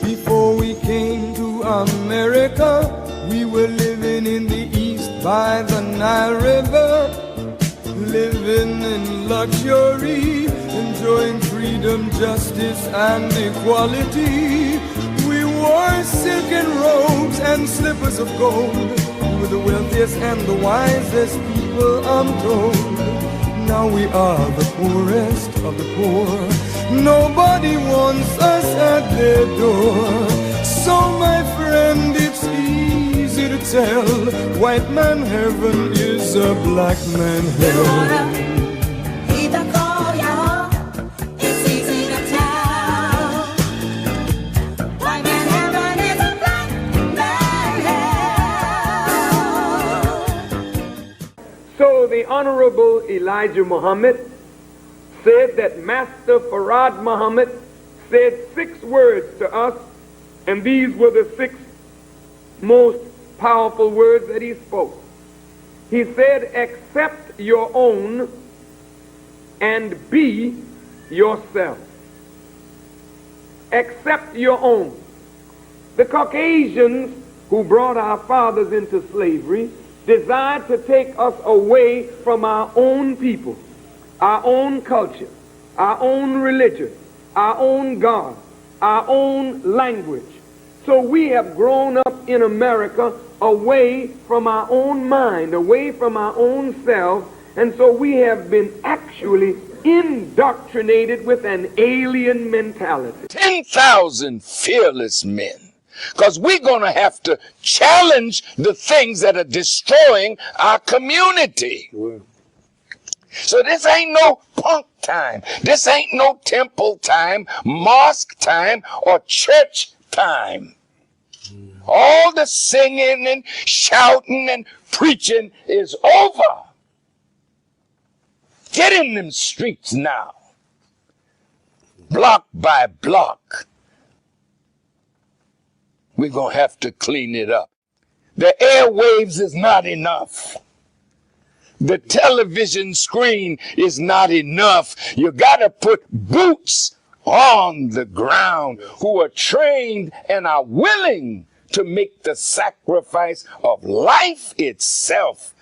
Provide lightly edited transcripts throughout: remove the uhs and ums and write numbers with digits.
Before we came to America, we were living in the east by the Nile River, living in luxury, enjoying freedom, justice, and equality. We wore silken robes and slippers of gold. We were the wealthiest and the wisest people, I'm told. Now we are the poorest of the poor. Nobody wants us at their door. So my friend, it's easy to tell, white man heaven is a black man hell. So the Honorable Elijah Muhammad said that Master Farad Muhammad said 6 words to us, and these were the 6 most powerful words that he spoke. He said, accept your own and be yourself. Accept your own. The Caucasians who brought our fathers into slavery desired to take us away from our own people, our own culture, our own religion, our own God, our own language. So we have grown up in America away from our own mind, away from our own self, and so we have been actually indoctrinated with an alien mentality. 10,000 fearless men. Because we're going to have to challenge the things that are destroying our community. Wow. So this ain't no punk time. This ain't no temple time, mosque time, or church time. All the singing and shouting and preaching is over. Get in them streets now. Block by block. We're going to have to clean it up. The airwaves is not enough. The television screen is not enough. You got to put boots on the ground who are trained and are willing to make the sacrifice of life itself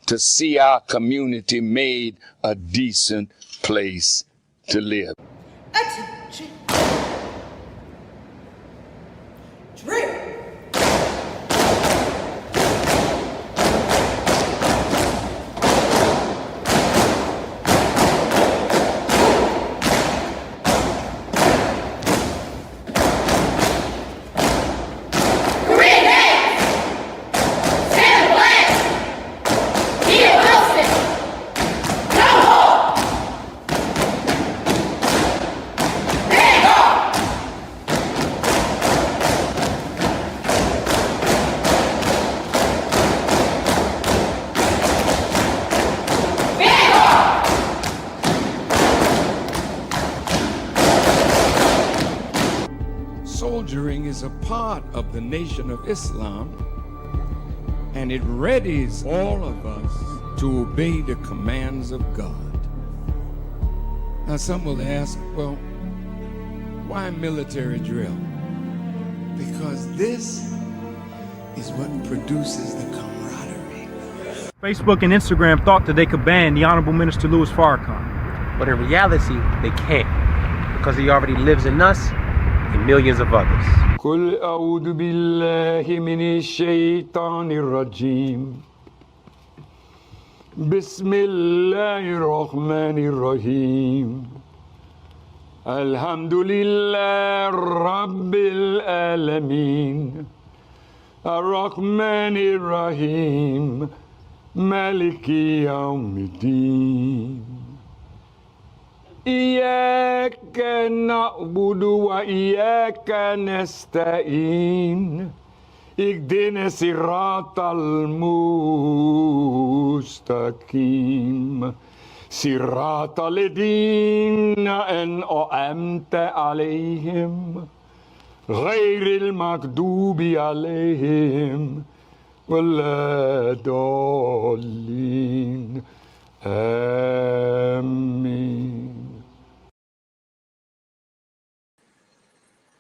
to see our community made a decent place to live. Attention. Drill. Soldiering is a part of the Nation of Islam, and it readies all of us to obey the commands of God. Now some will ask, well, why military drill? Because this is what produces the camaraderie. Facebook and Instagram thought that they could ban the Honorable Minister Louis Farrakhan. But in reality, they can't, because he already lives in us and millions of others. قل أعوذ بالله من الشيطان الرجيم بسم الله الرحمن الرحيم الحمد لله رب العالمين الرحمن الرحيم مالك يوم الدين إياك نعبد وإياك نستعين اهدنا الصراط المستقيم صراط الذين أنعمت عليهم غير المغضوب عليهم ولا الضالين آمين.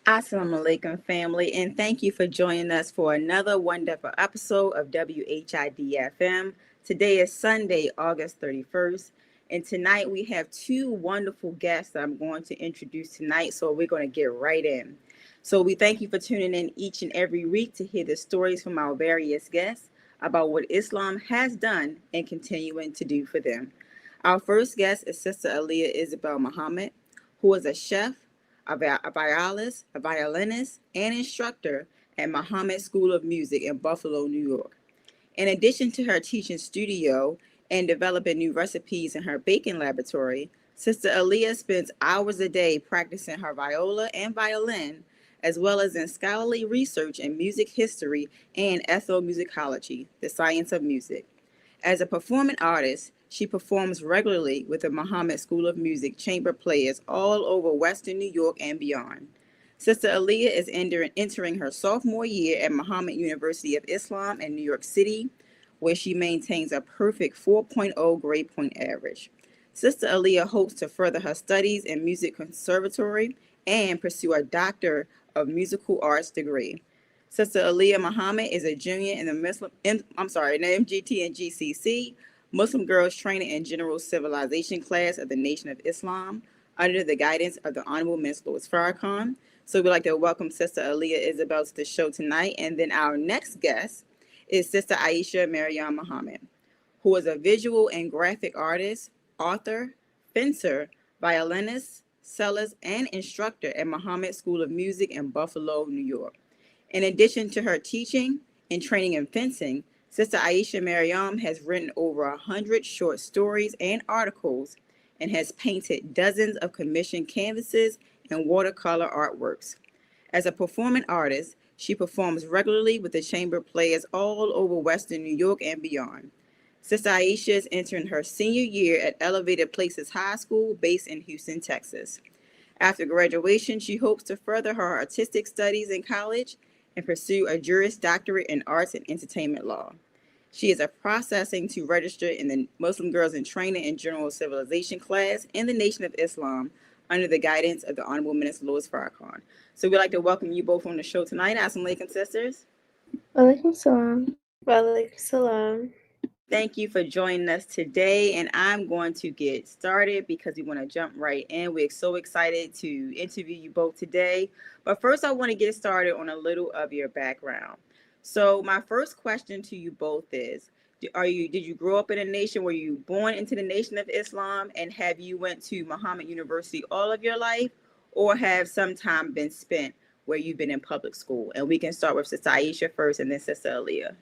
Assalamu alaikum, family, and thank you for joining us for another wonderful episode of WHID-FM. Today is Sunday, August 31st, and tonight we have two wonderful guests that I'm going to introduce tonight, so we're going to get right in. So we thank you for tuning in each and every week to hear the stories from our various guests about what Islam has done and continuing to do for them. Our first guest is Sister Aaliyah Isabel Muhammad, who is a chef, a violinist, and instructor at Muhammad School of Music in Buffalo, New York. In addition to her teaching studio and developing new recipes in her baking laboratory, Sister Aaliyah spends hours a day practicing her viola and violin, as well as in scholarly research in music history and ethnomusicology, the science of music. As a performing artist, she performs regularly with the Muhammad School of Music chamber players all over Western New York and beyond. Sister Aaliyah is entering her sophomore year at Muhammad University of Islam in New York City, where she maintains a perfect 4.0 grade point average. Sister Aaliyah hopes to further her studies in music conservatory and pursue a Doctor of Musical Arts degree. Sister Aaliyah Muhammad is a junior in the MGT and GCC, Muslim Girls Training and General Civilization class of the Nation of Islam, under the guidance of the Honorable Ms. Louis Farrakhan. So we'd like to welcome Sister Aaliyah Isabel to the show tonight. And then our next guest is Sister Aishah Mariam Muhammad, who is a visual and graphic artist, author, fencer, violinist, cellist, and instructor at Muhammad School of Music in Buffalo, New York. In addition to her teaching and training in fencing, Sister Aishah Mariam has written over 100 short stories and articles and has painted dozens of commissioned canvases and watercolor artworks. As a performing artist, she performs regularly with the chamber players all over Western New York and beyond. Sister Aishah is entering her senior year at Elevated Places High School based in Houston, Texas. After graduation, she hopes to further her artistic studies in college and pursue a Juris Doctorate in Arts and Entertainment Law. She is processing to register in the Muslim Girls in Training and General Civilization class in the Nation of Islam under the guidance of the Honorable Minister Louis Farrakhan. So we'd like to welcome you both on the show tonight. Assalamu alaikum, sisters. Walaikum salam. Walaikum salam. Thank you for joining us today, and I'm going to get started because we want to jump right in. We're so excited to interview you both today. But first, I want to get started on a little of your background. So my first question to you both is, did you grow up in a nation? Were you born into the Nation of Islam, and have you went to Muhammad University all of your life, or have some time been spent where you've been in public school? And we can start with Sister Aishah first and then Sister Aaliyah.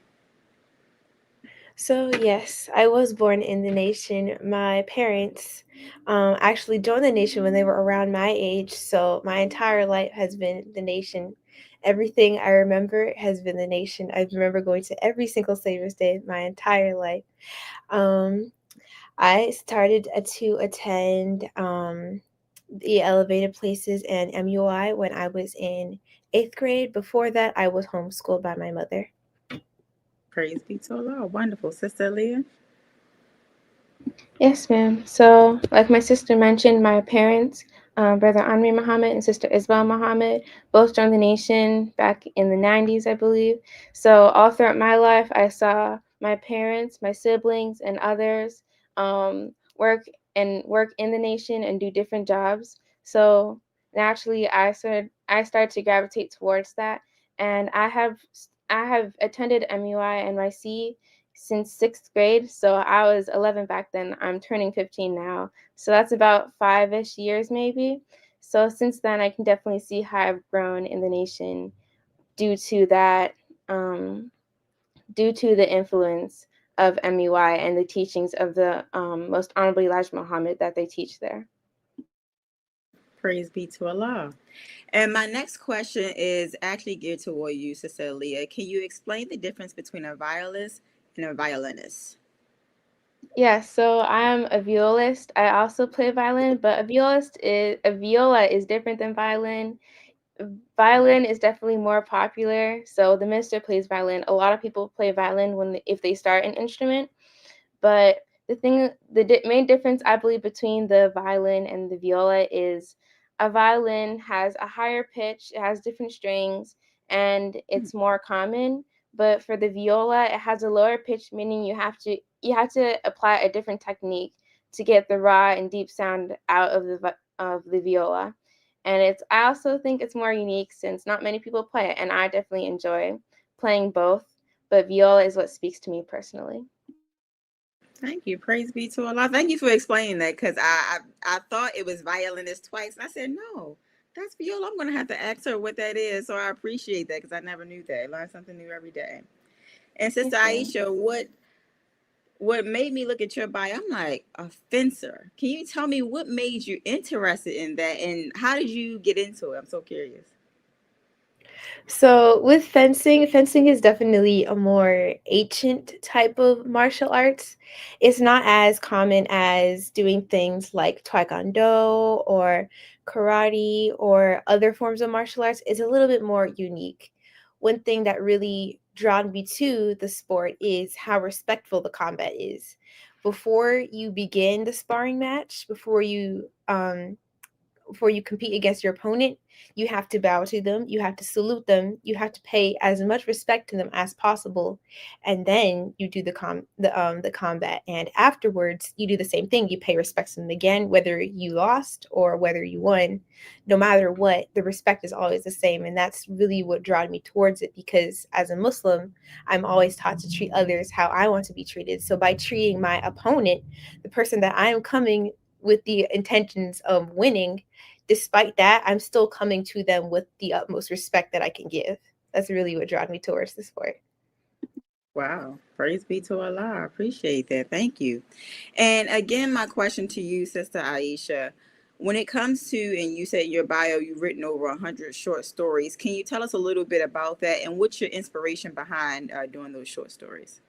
So yes, I was born in the nation. My parents actually joined the nation when they were around my age. So my entire life has been the nation. Everything I remember has been the nation. I remember going to every single Savior's Day my entire life. I started to attend the Elevated Places and MUI when I was in 8th grade. Before that, I was homeschooled by my mother. Praise be to Allah. Wonderful. Sister Aaliyah? Yes, ma'am. So, like my sister mentioned, my parents, Brother Anwar Muhammad and Sister Isabel Muhammad, both joined the nation back in the 90s, I believe. So, all throughout my life, I saw my parents, my siblings, and others work in the nation and do different jobs. So, naturally, I started to gravitate towards that, and I have attended MUI NYC since 6th grade. So I was 11 back then. I'm turning 15 now. So that's about 5-ish years maybe. So since then, I can definitely see how I've grown in the nation due to that, due to the influence of MUI and the teachings of the Most Honorable Elijah Muhammad that they teach there. Praise be to Allah. And my next question is actually geared toward you, Sister Aaliyah. Can you explain the difference between a violist and a violinist? Yeah, so I'm a violist. I also play violin, but a viola is different than violin. Violin is definitely more popular. So the minister plays violin. A lot of people play violin if they start an instrument. But the main difference I believe between the violin and the viola is a violin has a higher pitch, it has different strings, and it's more common. But for the viola, it has a lower pitch, meaning you have to apply a different technique to get the raw and deep sound out of the viola. And I also think it's more unique since not many people play it, and I definitely enjoy playing both. But viola is what speaks to me personally. Thank you. Praise be to Allah. Thank you for explaining that, because I thought it was violinist twice. And I said, no, that's viola. I'm going to have to ask her what that is. So I appreciate that, because I never knew that. I learn something new every day. And Sister Aishah, what made me look at your bio, I'm like, a fencer. Can you tell me what made you interested in that, and how did you get into it? I'm so curious. So with fencing is definitely a more ancient type of martial arts. It's not as common as doing things like taekwondo or karate or other forms of martial arts. It's a little bit more unique. One thing that really drawn me to the sport is how respectful the combat is. Before you begin the sparring match, before you compete against your opponent, you have to bow to them, you have to salute them, you have to pay as much respect to them as possible, and then you do the combat. And afterwards, you do the same thing. You pay respect to them again, whether you lost or whether you won. No matter what, the respect is always the same, and that's really what drew me towards it. Because as a Muslim, I'm always taught to treat others how I want to be treated. So by treating my opponent, the person that I am coming with the intentions of winning, despite that, I'm still coming to them with the utmost respect that I can give. That's really what drew me towards the sport. Wow. Praise be to Allah. I appreciate that. Thank you. And again, my question to you, Sister Aishah, when it comes to, and you said in your bio, you've written over 100 short stories. Can you tell us a little bit about that, and what's your inspiration behind doing those short stories?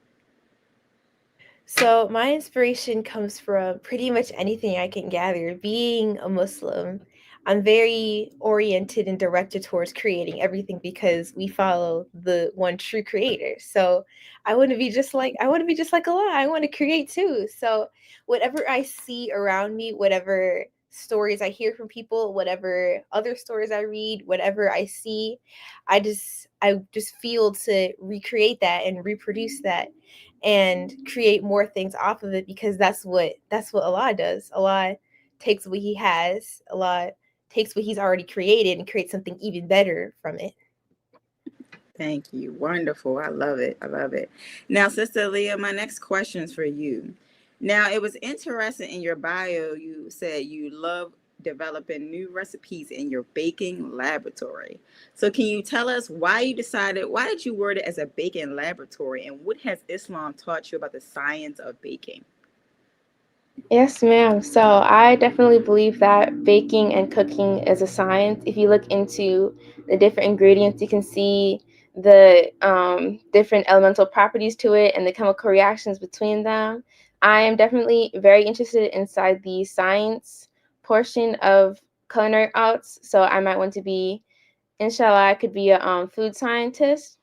So my inspiration comes from pretty much anything I can gather. Being a Muslim, I'm very oriented and directed towards creating everything because we follow the one true creator. So I want to be just like Allah. I want to create too. So whatever I see around me, whatever stories I hear from people, whatever other stories I read, whatever I see, I just feel to recreate that and reproduce that and create more things off of it, because that's what Allah does. Allah takes what he has, Allah takes what he's already created and creates something even better from it. Thank you. Wonderful. I love it. I love it. Now, Sister Aaliyah, my next question is for you. Now, it was interesting in your bio, you said you love developing new recipes in your baking laboratory. So can you tell us why did you word it as a baking laboratory, and what has Islam taught you about the science of baking? Yes, ma'am. So I definitely believe that baking and cooking is a science. If you look into the different ingredients, you can see the different elemental properties to it and the chemical reactions between them. I am definitely very interested inside the science portion of culinary arts. So I might want to be, inshallah, I could be a food scientist.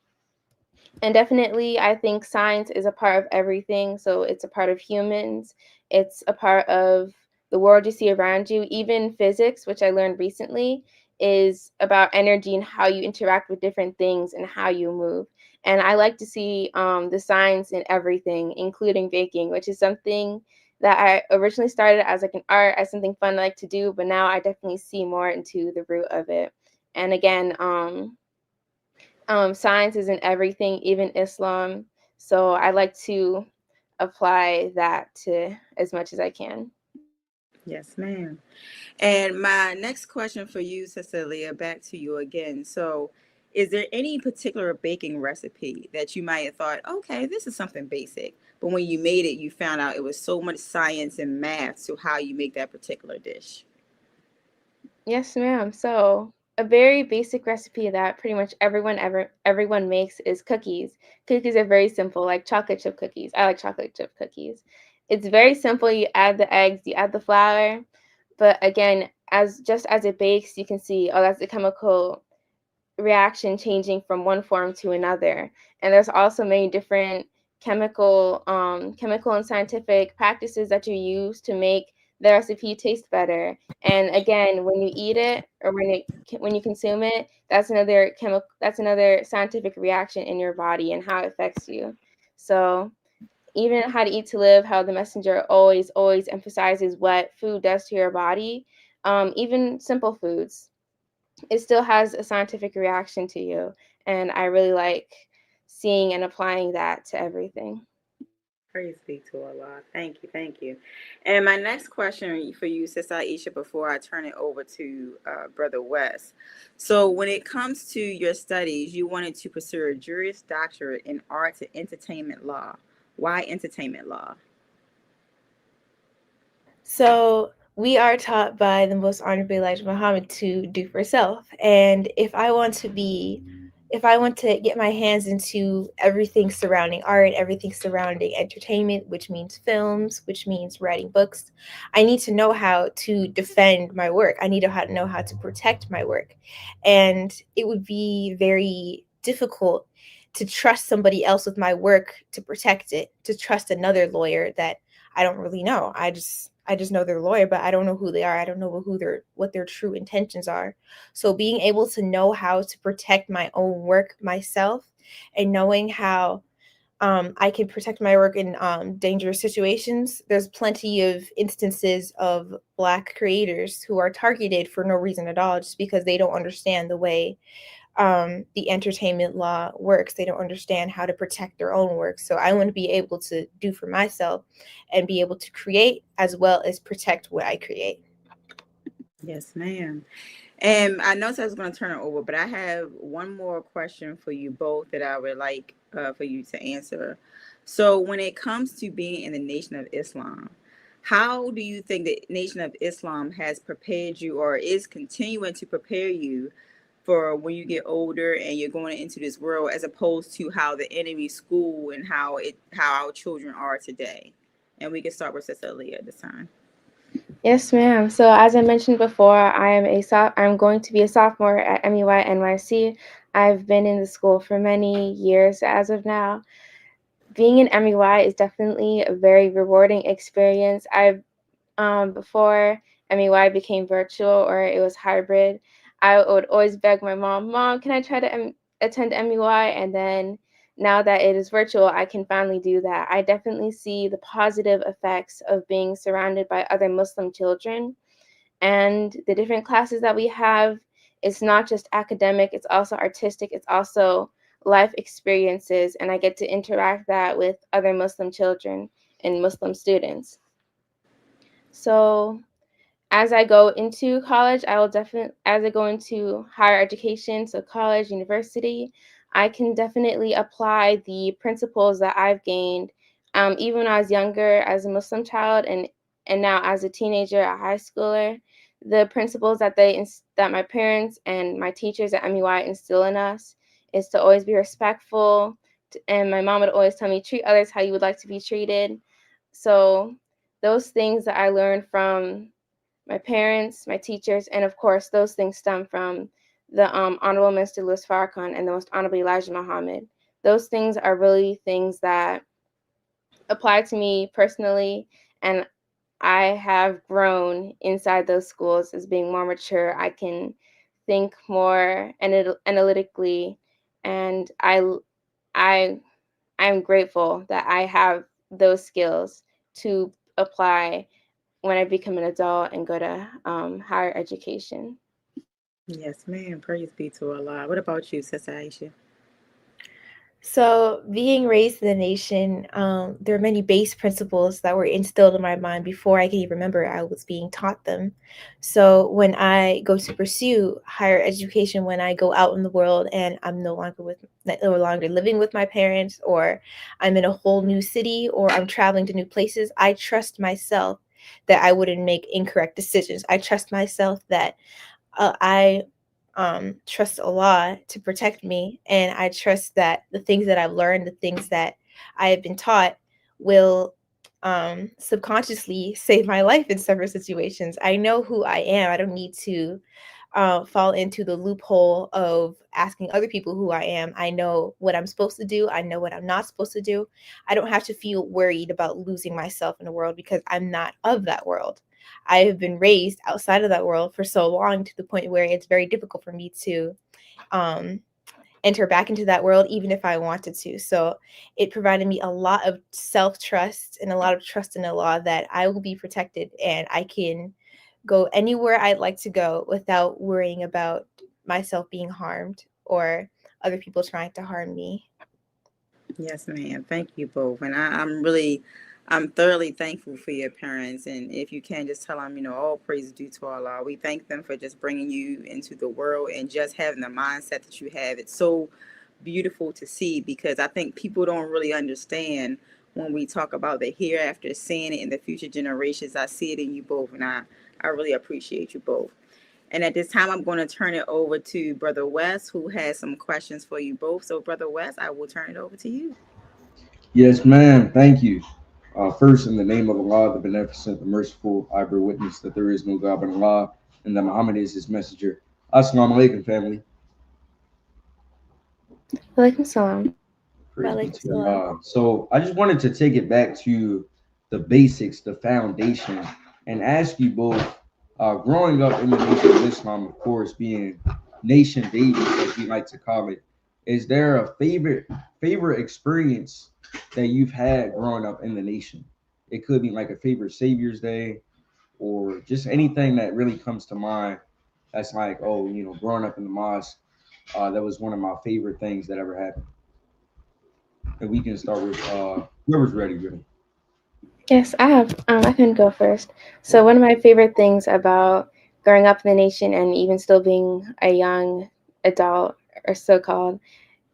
And definitely, I think science is a part of everything. So it's a part of humans. It's a part of the world you see around you. Even physics, which I learned recently, is about energy and how you interact with different things and how you move. And I like to see the science in everything, including baking, which is something that I originally started as like an art, as something fun I like to do. But now I definitely see more into the root of it. And again, science is in everything, even Islam. So I like to apply that to as much as I can. Yes, ma'am. And my next question for you, Cecilia, back to you again. So, is there any particular baking recipe that you might have thought, okay, this is something basic, but when you made it, you found out it was so much science and math to how you make that particular dish? Yes, ma'am. So a very basic recipe that pretty much everyone makes is cookies. Cookies are very simple, like chocolate chip cookies. I like chocolate chip cookies. It's very simple. You add the eggs, you add the flour, but again, as it bakes, you can see, oh, that's the chemical reaction changing from one form to another. And there's also many different chemical and scientific practices that you use to make the recipe tastes better. And again, when you eat it or when you consume it, that's another scientific reaction in your body and how it affects you. So even How to Eat to Live, how the messenger always emphasizes what food does to your body, even simple foods, it still has a scientific reaction to you. And I really like seeing and applying that to everything. Praise be to Allah. Thank you, thank you. And my next question for you, Sister Aisha, before I turn it over to Brother West. So, when it comes to your studies, you wanted to pursue a Juris Doctorate in Arts and Entertainment Law. Why entertainment law? So we are taught by the Most Honorable Elijah Muhammad to do for self. And if I want to get my hands into everything surrounding art, everything surrounding entertainment, which means films, which means writing books, I need to know how to defend my work. I need to know how to protect my work. And it would be very difficult to trust somebody else with my work to protect it, to trust another lawyer that I don't really know. I just know they're a lawyer, but I don't know who they are. I don't know what their true intentions are. So being able to know how to protect my own work myself, and knowing how I can protect my work in dangerous situations. There's plenty of instances of Black creators who are targeted for no reason at all, just because they don't understand the way the entertainment law works. They don't understand how to protect their own work. So I want to be able to do for myself and be able to create as well as protect what I create. Yes, ma'am. And I know I was going to turn it over, but I have one more question for you both that I would like for you to answer. So, when it comes to being in the Nation of Islam, how do you think the Nation of Islam has prepared you or is continuing to prepare you for when you get older and you're going into this world, as opposed to how the enemy school and how our children are today? And we can start with Sister Aaliyah this time. Yes, ma'am. So as I mentioned before, I'm going to be a sophomore at MEY NYC. I've been in the school for many years as of now. Being in MEY is definitely a very rewarding experience. Before MEY became virtual or it was hybrid, I would always beg my mom, can I try to attend MEY? And then now that it is virtual, I can finally do that. I definitely see the positive effects of being surrounded by other Muslim children. And the different classes that we have, it's not just academic, it's also artistic, it's also life experiences. And I get to interact that with other Muslim children and Muslim students. So as I go into college, as I go into higher education, so college, university, I can definitely apply the principles that I've gained, even when I was younger as a Muslim child, and now as a teenager, a high schooler. The principles that my parents and my teachers at MEY instill in us is to always be respectful, and my mom would always tell me, treat others how you would like to be treated. So those things that I learned from my parents, my teachers, and of course, those things stem from the Honorable Minister Louis Farrakhan and the Most Honorable Elijah Muhammad. Those things are really things that apply to me personally, and I have grown inside those schools as being more mature. I can think more analytically, and I'm grateful that I have those skills to apply when I become an adult and go to higher education. Yes, ma'am. Praise be to Allah. What about you, Sister Aisha? So, being raised in the nation, there are many base principles that were instilled in my mind before I can even remember I was being taught them. So, when I go to pursue higher education, when I go out in the world and I'm no longer living with my parents, or I'm in a whole new city, or I'm traveling to new places, I trust myself that I wouldn't make incorrect decisions. I trust myself that I trust Allah to protect me, and I trust that the things that I've learned, the things that I have been taught, will subconsciously save my life in several situations. I know who I am. I don't need to fall into the loophole of asking other people who I am. I know what I'm supposed to do. I know what I'm not supposed to do. I don't have to feel worried about losing myself in the world because I'm not of that world. I have been raised outside of that world for so long, to the point where it's very difficult for me to enter back into that world, even if I wanted to. So it provided me a lot of self-trust and a lot of trust in the law that I will be protected and I can go anywhere I'd like to go without worrying about myself being harmed or other people trying to harm me. Yes, ma'am. Thank you both. And I'm thoroughly thankful for your parents. And if you can, just tell them, all praise is due to Allah. We thank them for just bringing you into the world and just having the mindset that you have. It's so beautiful to see, because I think people don't really understand when we talk about the hereafter, seeing it in the future generations. I see it in you both, and I really appreciate you both. And at this time, I'm going to turn it over to Brother West, who has some questions for you both. So, Brother West, I will turn it over to you. Yes, ma'am. Thank you. First, in the name of Allah, the Beneficent, the Merciful, I bear witness that there is no God but Allah, and that Muhammad is his messenger. Assalamu alaikum, family. Walaikum salam. Praise be to Allah. So I just wanted to take it back to the basics, the foundation, and ask you both, growing up in the Nation of Islam, of course, being nation babies, as we like to call it, is there a favorite experience that you've had growing up in the nation? It could be like a favorite Savior's Day, or just anything that really comes to mind. That's like, oh, growing up in the mosque, that was one of my favorite things that ever happened. And we can start with whoever's ready, really. Yes, I have. I can go first. So one of my favorite things about growing up in the nation and even still being a young adult, or so-called,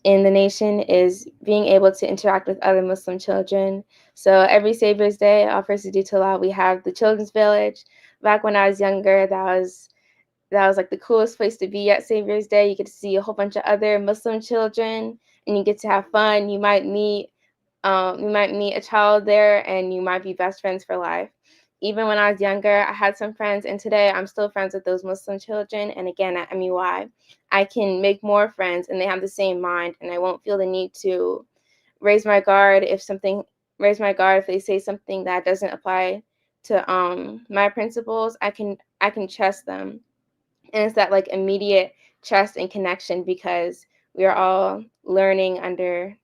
in the nation is being able to interact with other Muslim children. So every Savior's Day, all praise is due to Allah, we have the Children's Village. Back when I was younger, that was like the coolest place to be at Savior's Day. You get to see a whole bunch of other Muslim children, and you get to have fun. You might meet a child there, and you might be best friends for life. Even when I was younger, I had some friends, and today I'm still friends with those Muslim children. And again, at MUI, I can make more friends, and they have the same mind, and I won't feel the need to raise my guard if they say something that doesn't apply to my principles. I can trust them, and it's that like immediate trust and connection, because we are all learning under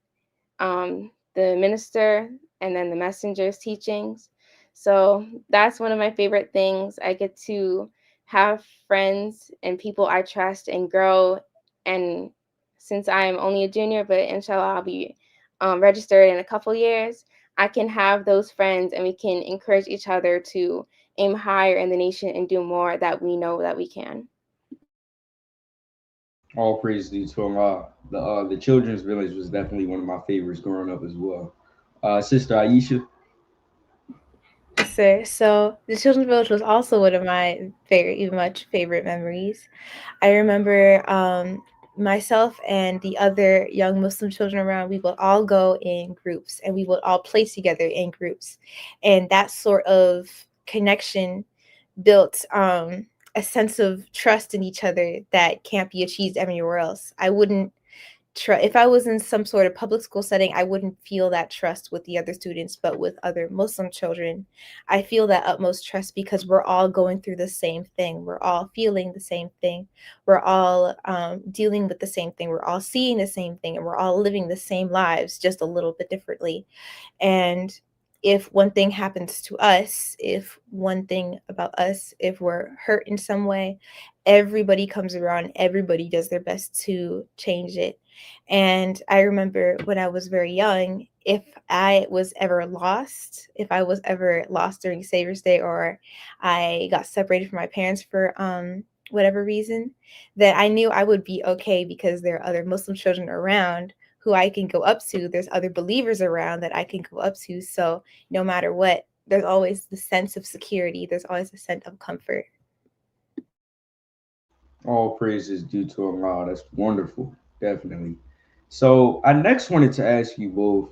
the minister and then the messenger's teachings. So that's one of my favorite things. I get to have friends and people I trust and grow. And since I'm only a junior, but inshallah I'll be registered in a couple years, I can have those friends, and we can encourage each other to aim higher in the nation and do more that we know that we can. All praise due to Allah. The Children's Village was definitely one of my favorites growing up as well. Sister Aishah. Yes, sir. So the Children's Village was also one of my very much favorite memories. I remember myself and the other young Muslim children around, we would all go in groups, and we would all play together in groups. And that sort of connection built a sense of trust in each other that can't be achieved anywhere else. I wouldn't if I was in some sort of public school setting, I wouldn't feel that trust with the other students, but with other Muslim children, I feel that utmost trust, because we're all going through the same thing. We're all feeling the same thing. We're all dealing with the same thing. We're all seeing the same thing, and we're all living the same lives, just a little bit differently. And if one thing happens to us, if one thing about us, if we're hurt in some way, everybody comes around, everybody does their best to change it. And I remember when I was very young, if I was ever lost during Savior's Day, or I got separated from my parents for whatever reason, then I knew I would be okay, because there are other Muslim children around who I can go up to. There's other believers around that I can go up to. So no matter what, there's always the sense of security. There's always a sense of comfort. All praise is due to Allah. That's wonderful, definitely. So I next wanted to ask you both,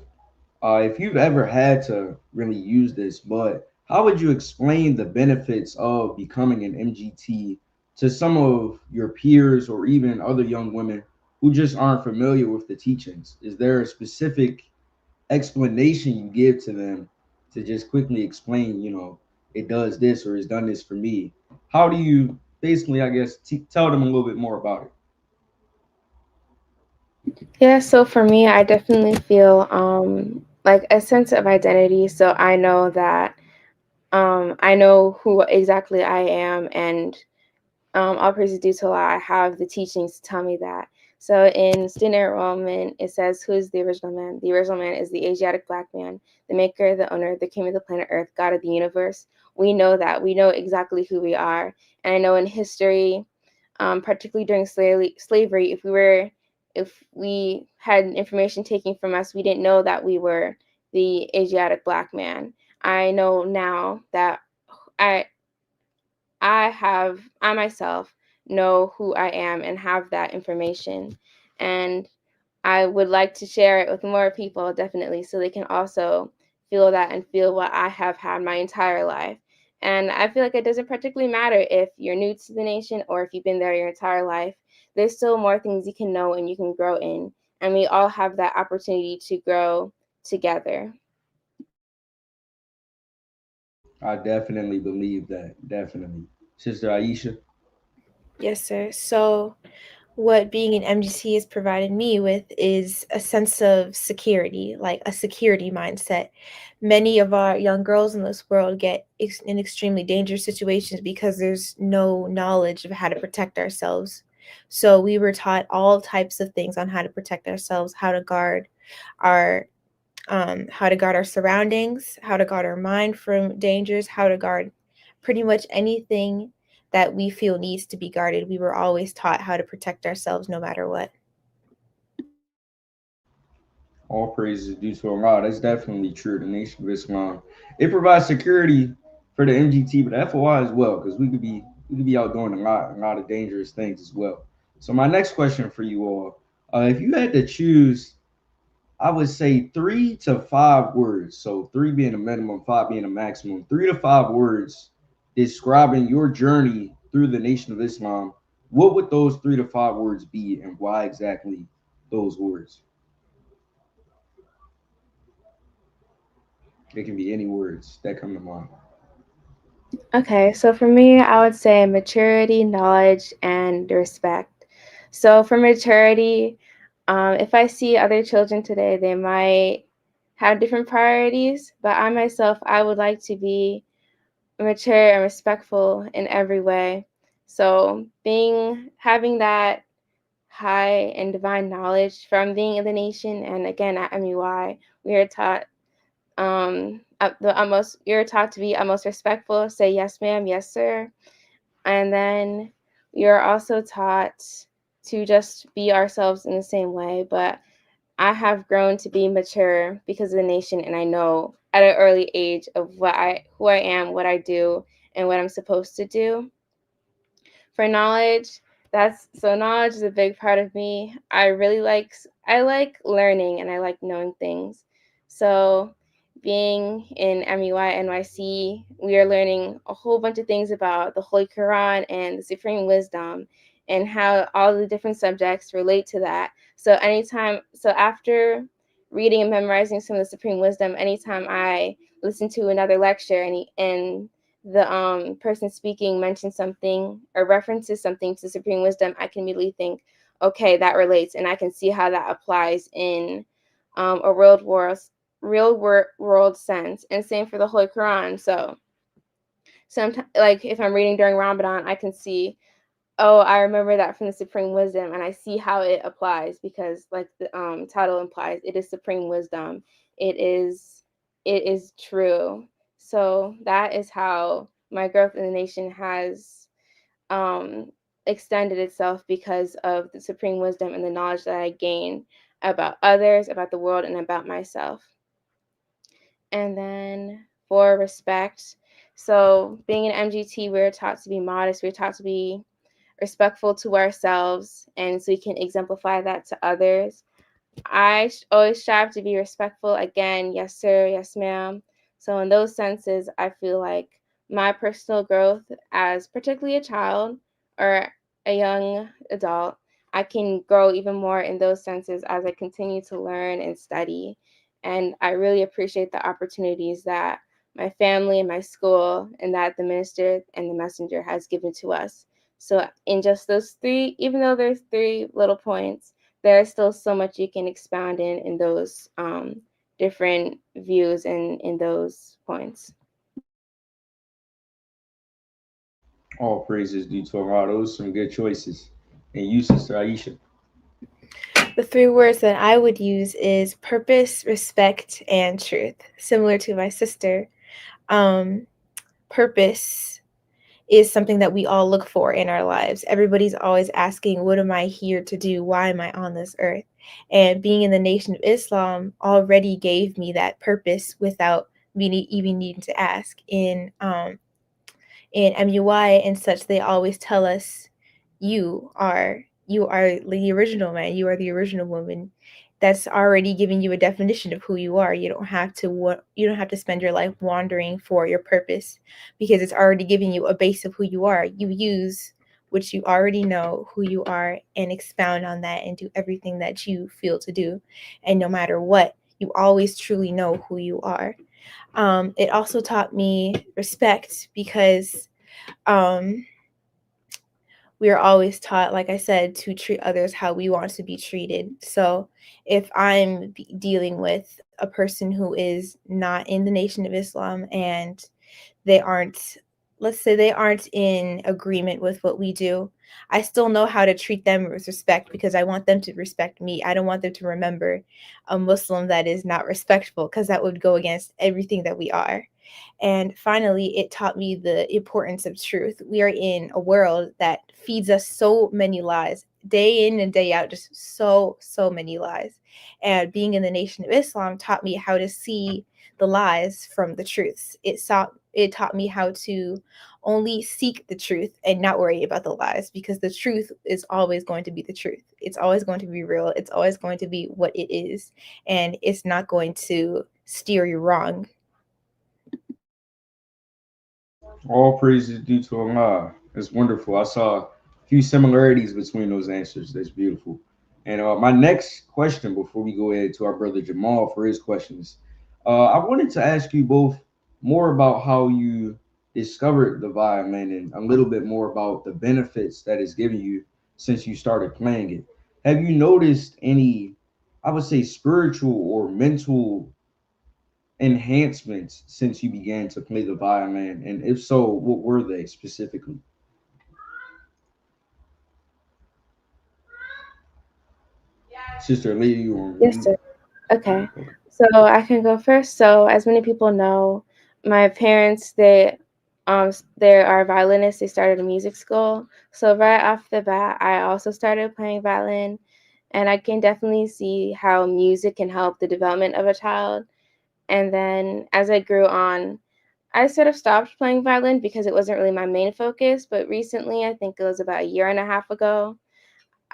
if you've ever had to really use this, but how would you explain the benefits of becoming an MGT to some of your peers, or even other young women who just aren't familiar with the teachings? Is there a specific explanation you give to them to just quickly explain, it does this or it's done this for me. How do you basically, I guess, tell them a little bit more about it? Yeah, so for me, I definitely feel like a sense of identity. So I know that I know who exactly I am, and all praise is due to Allah. I have the teachings to tell me that. So in student enrollment, it says, "Who is the original man? The original man is the Asiatic black man, the maker, the owner, the king of the planet Earth, God of the universe." We know that. We know exactly who we are. And I know in history, particularly during slavery, if we had information taken from us, we didn't know that we were the Asiatic black man. I know now that I I myself know who I am and have that information. And I would like to share it with more people, definitely, so they can also feel that and feel what I have had my entire life. And I feel like it doesn't particularly matter if you're new to the nation or if you've been there your entire life. There's still more things you can know and you can grow in. And we all have that opportunity to grow together. I definitely believe that. Definitely. Sister Aisha? Yes, sir. So, what being an MGT has provided me with is a sense of security, like a security mindset. Many of our young girls in this world get in extremely dangerous situations because there's no knowledge of how to protect ourselves. So, we were taught all types of things on how to protect ourselves, our how to guard our surroundings, how to guard our mind from dangers, how to guard pretty much anything that we feel needs to be guarded. We were always taught how to protect ourselves no matter what. All praises due to Allah. That's definitely true. The Nation of Islam, it provides security for the MGT, but FOI as well, because we could be out doing a lot of dangerous things as well. So my next question for you all, if you had to choose, I would say 3 to 5 words. So three being a minimum, five being a maximum. 3 to 5 words describing your journey through the Nation of Islam. What would those 3 to 5 words be, and why exactly those words? It can be any words that come to mind. Okay, so for me, I would say maturity, knowledge, and respect. So for maturity, if I see other children today, they might have different priorities, but I myself, I would like to be mature and respectful in every way. So having that high and divine knowledge from being in the nation, and again at MEY, we are taught you're taught to be utmost respectful, say yes ma'am, yes sir, and then you're also taught to just be ourselves in the same way. But I have grown to be mature because of the nation, and I know at an early age of who I am, what I do, and what I'm supposed to do. For knowledge, knowledge is a big part of me. I like learning and I like knowing things. So being in MEY NYC, we are learning a whole bunch of things about the Holy Quran and the Supreme Wisdom and how all the different subjects relate to that. So after reading and memorizing some of the Supreme Wisdom, anytime I listen to another lecture and the person speaking mentions something or references something to Supreme Wisdom, I can immediately think, okay, that relates, and I can see how that applies in a real world sense. And same for the Holy Quran. So sometimes, like if I'm reading during Ramadan, I can see, oh, I remember that from the Supreme Wisdom, and I see how it applies because, like the title implies, it is Supreme Wisdom. It is true. So that is how my growth in the nation has extended itself because of the Supreme Wisdom and the knowledge that I gain about others, about the world, and about myself. And then for respect, so being an MGT, we're taught to be modest, we're taught to be respectful to ourselves, and so we can exemplify that to others. I always strive to be respectful. Again, yes, sir, yes, ma'am. So, in those senses, I feel like my personal growth as particularly a child or a young adult, I can grow even more in those senses as I continue to learn and study. And I really appreciate the opportunities that my family, and my school, and that the minister and the messenger has given to us. So in just those three, even though there's three little points, there is still so much you can expound in those different views and in those points. All praises due to Allah. Those are some good choices. And you, Sister Aisha. The three words that I would use is purpose, respect, and truth. Similar to my sister, purpose is something that we all look for in our lives. Everybody's always asking, what am I here to do? Why am I on this earth? And being in the Nation of Islam already gave me that purpose without me even needing to ask. In MUI and such, they always tell us, you are the original man, you are the original woman. That's already giving you a definition of who you are. You don't have to spend your life wandering for your purpose, because it's already giving you a base of who you are. You use what you already know who you are and expound on that and do everything that you feel to do. And no matter what, you always truly know who you are. It also taught me respect, because we are always taught, like I said, to treat others how we want to be treated. So if I'm dealing with a person who is not in the Nation of Islam and they aren't, let's say they aren't in agreement with what we do, I still know how to treat them with respect, because I want them to respect me. I don't want them to remember a Muslim that is not respectful, because that would go against everything that we are. And finally, it taught me the importance of truth. We are in a world that feeds us so many lies, day in and day out, just so many lies. And being in the Nation of Islam taught me how to see the lies from the truths. It taught me how to only seek the truth and not worry about the lies, because the truth is always going to be the truth. It's always going to be real. It's always going to be what it is, and it's not going to steer you wrong. All praises due to Allah. That's wonderful. I saw a few similarities between those answers. That's beautiful. And my next question, before we go ahead to our brother Jamal for his questions, I wanted to ask you both more about how you discovered the violin and a little bit more about the benefits that it's given you since you started playing it. Have you noticed any, I would say, spiritual or mental enhancements since you began to play the violin? And if so, what were they specifically? Sister Lee, you on Yes, mute? sir. Okay. So I can go first. So as many people know, my parents, they are violinists. They started a music school. So right off the bat, I also started playing violin, and I can definitely see how music can help the development of a child. And then as I grew on, I sort of stopped playing violin because it wasn't really my main focus. But recently, I think it was about a year and a half ago,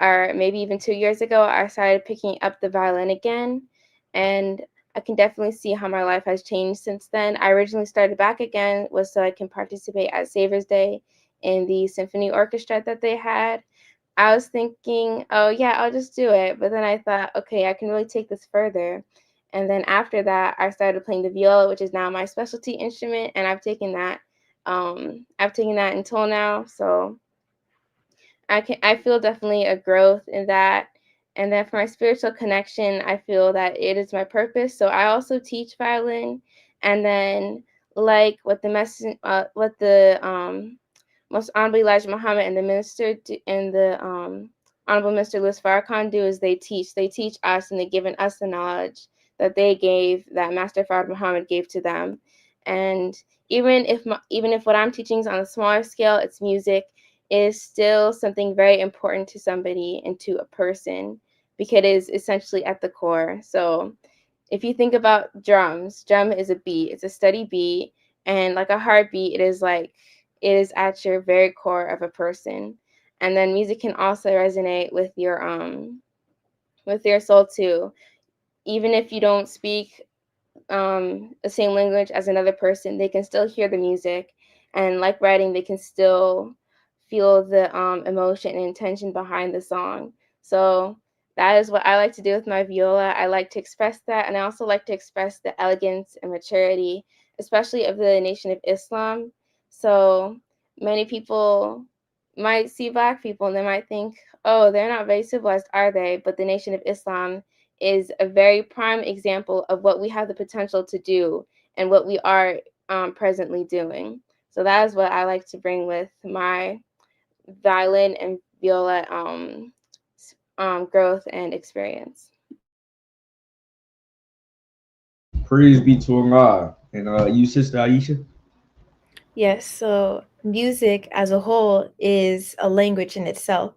or maybe even 2 years ago, I started picking up the violin again. And I can definitely see how my life has changed since then. I originally started back again was so I can participate at Savior's Day in the symphony orchestra that they had. I was thinking, oh yeah, I'll just do it. But then I thought, okay, I can really take this further. And then after that, I started playing the viola, which is now my specialty instrument, and I've taken that until now. So I feel definitely a growth in that. And then for my spiritual connection, I feel that it is my purpose. So I also teach violin. And then like what the most honorable Elijah Muhammad and the minister and the honorable Minister Louis Farrakhan do is they teach us, and they've given us the knowledge that Master Farad Muhammad gave to them. And even if what I'm teaching is on a smaller scale, it's music, is still something very important to somebody and to a person, because it is essentially at the core. So if you think about drum is a beat, it's a steady beat, and like a heartbeat, it is at your very core of a person. And then music can also resonate with your soul too. Even if you don't speak the same language as another person, they can still hear the music, and like writing, they can still feel the emotion and intention behind the song. So that is what I like to do with my viola. I like to express that, and I also like to express the elegance and maturity especially of the Nation of Islam. So many people might see Black people and they might think, oh, they're not very civilized, are they? But the Nation of Islam is a very prime example of what we have the potential to do and what we are presently doing. So that is what I like to bring with my violin and viola growth and experience. Praise be to Allah. And you, Sister Aisha? Yes, so music as a whole is a language in itself.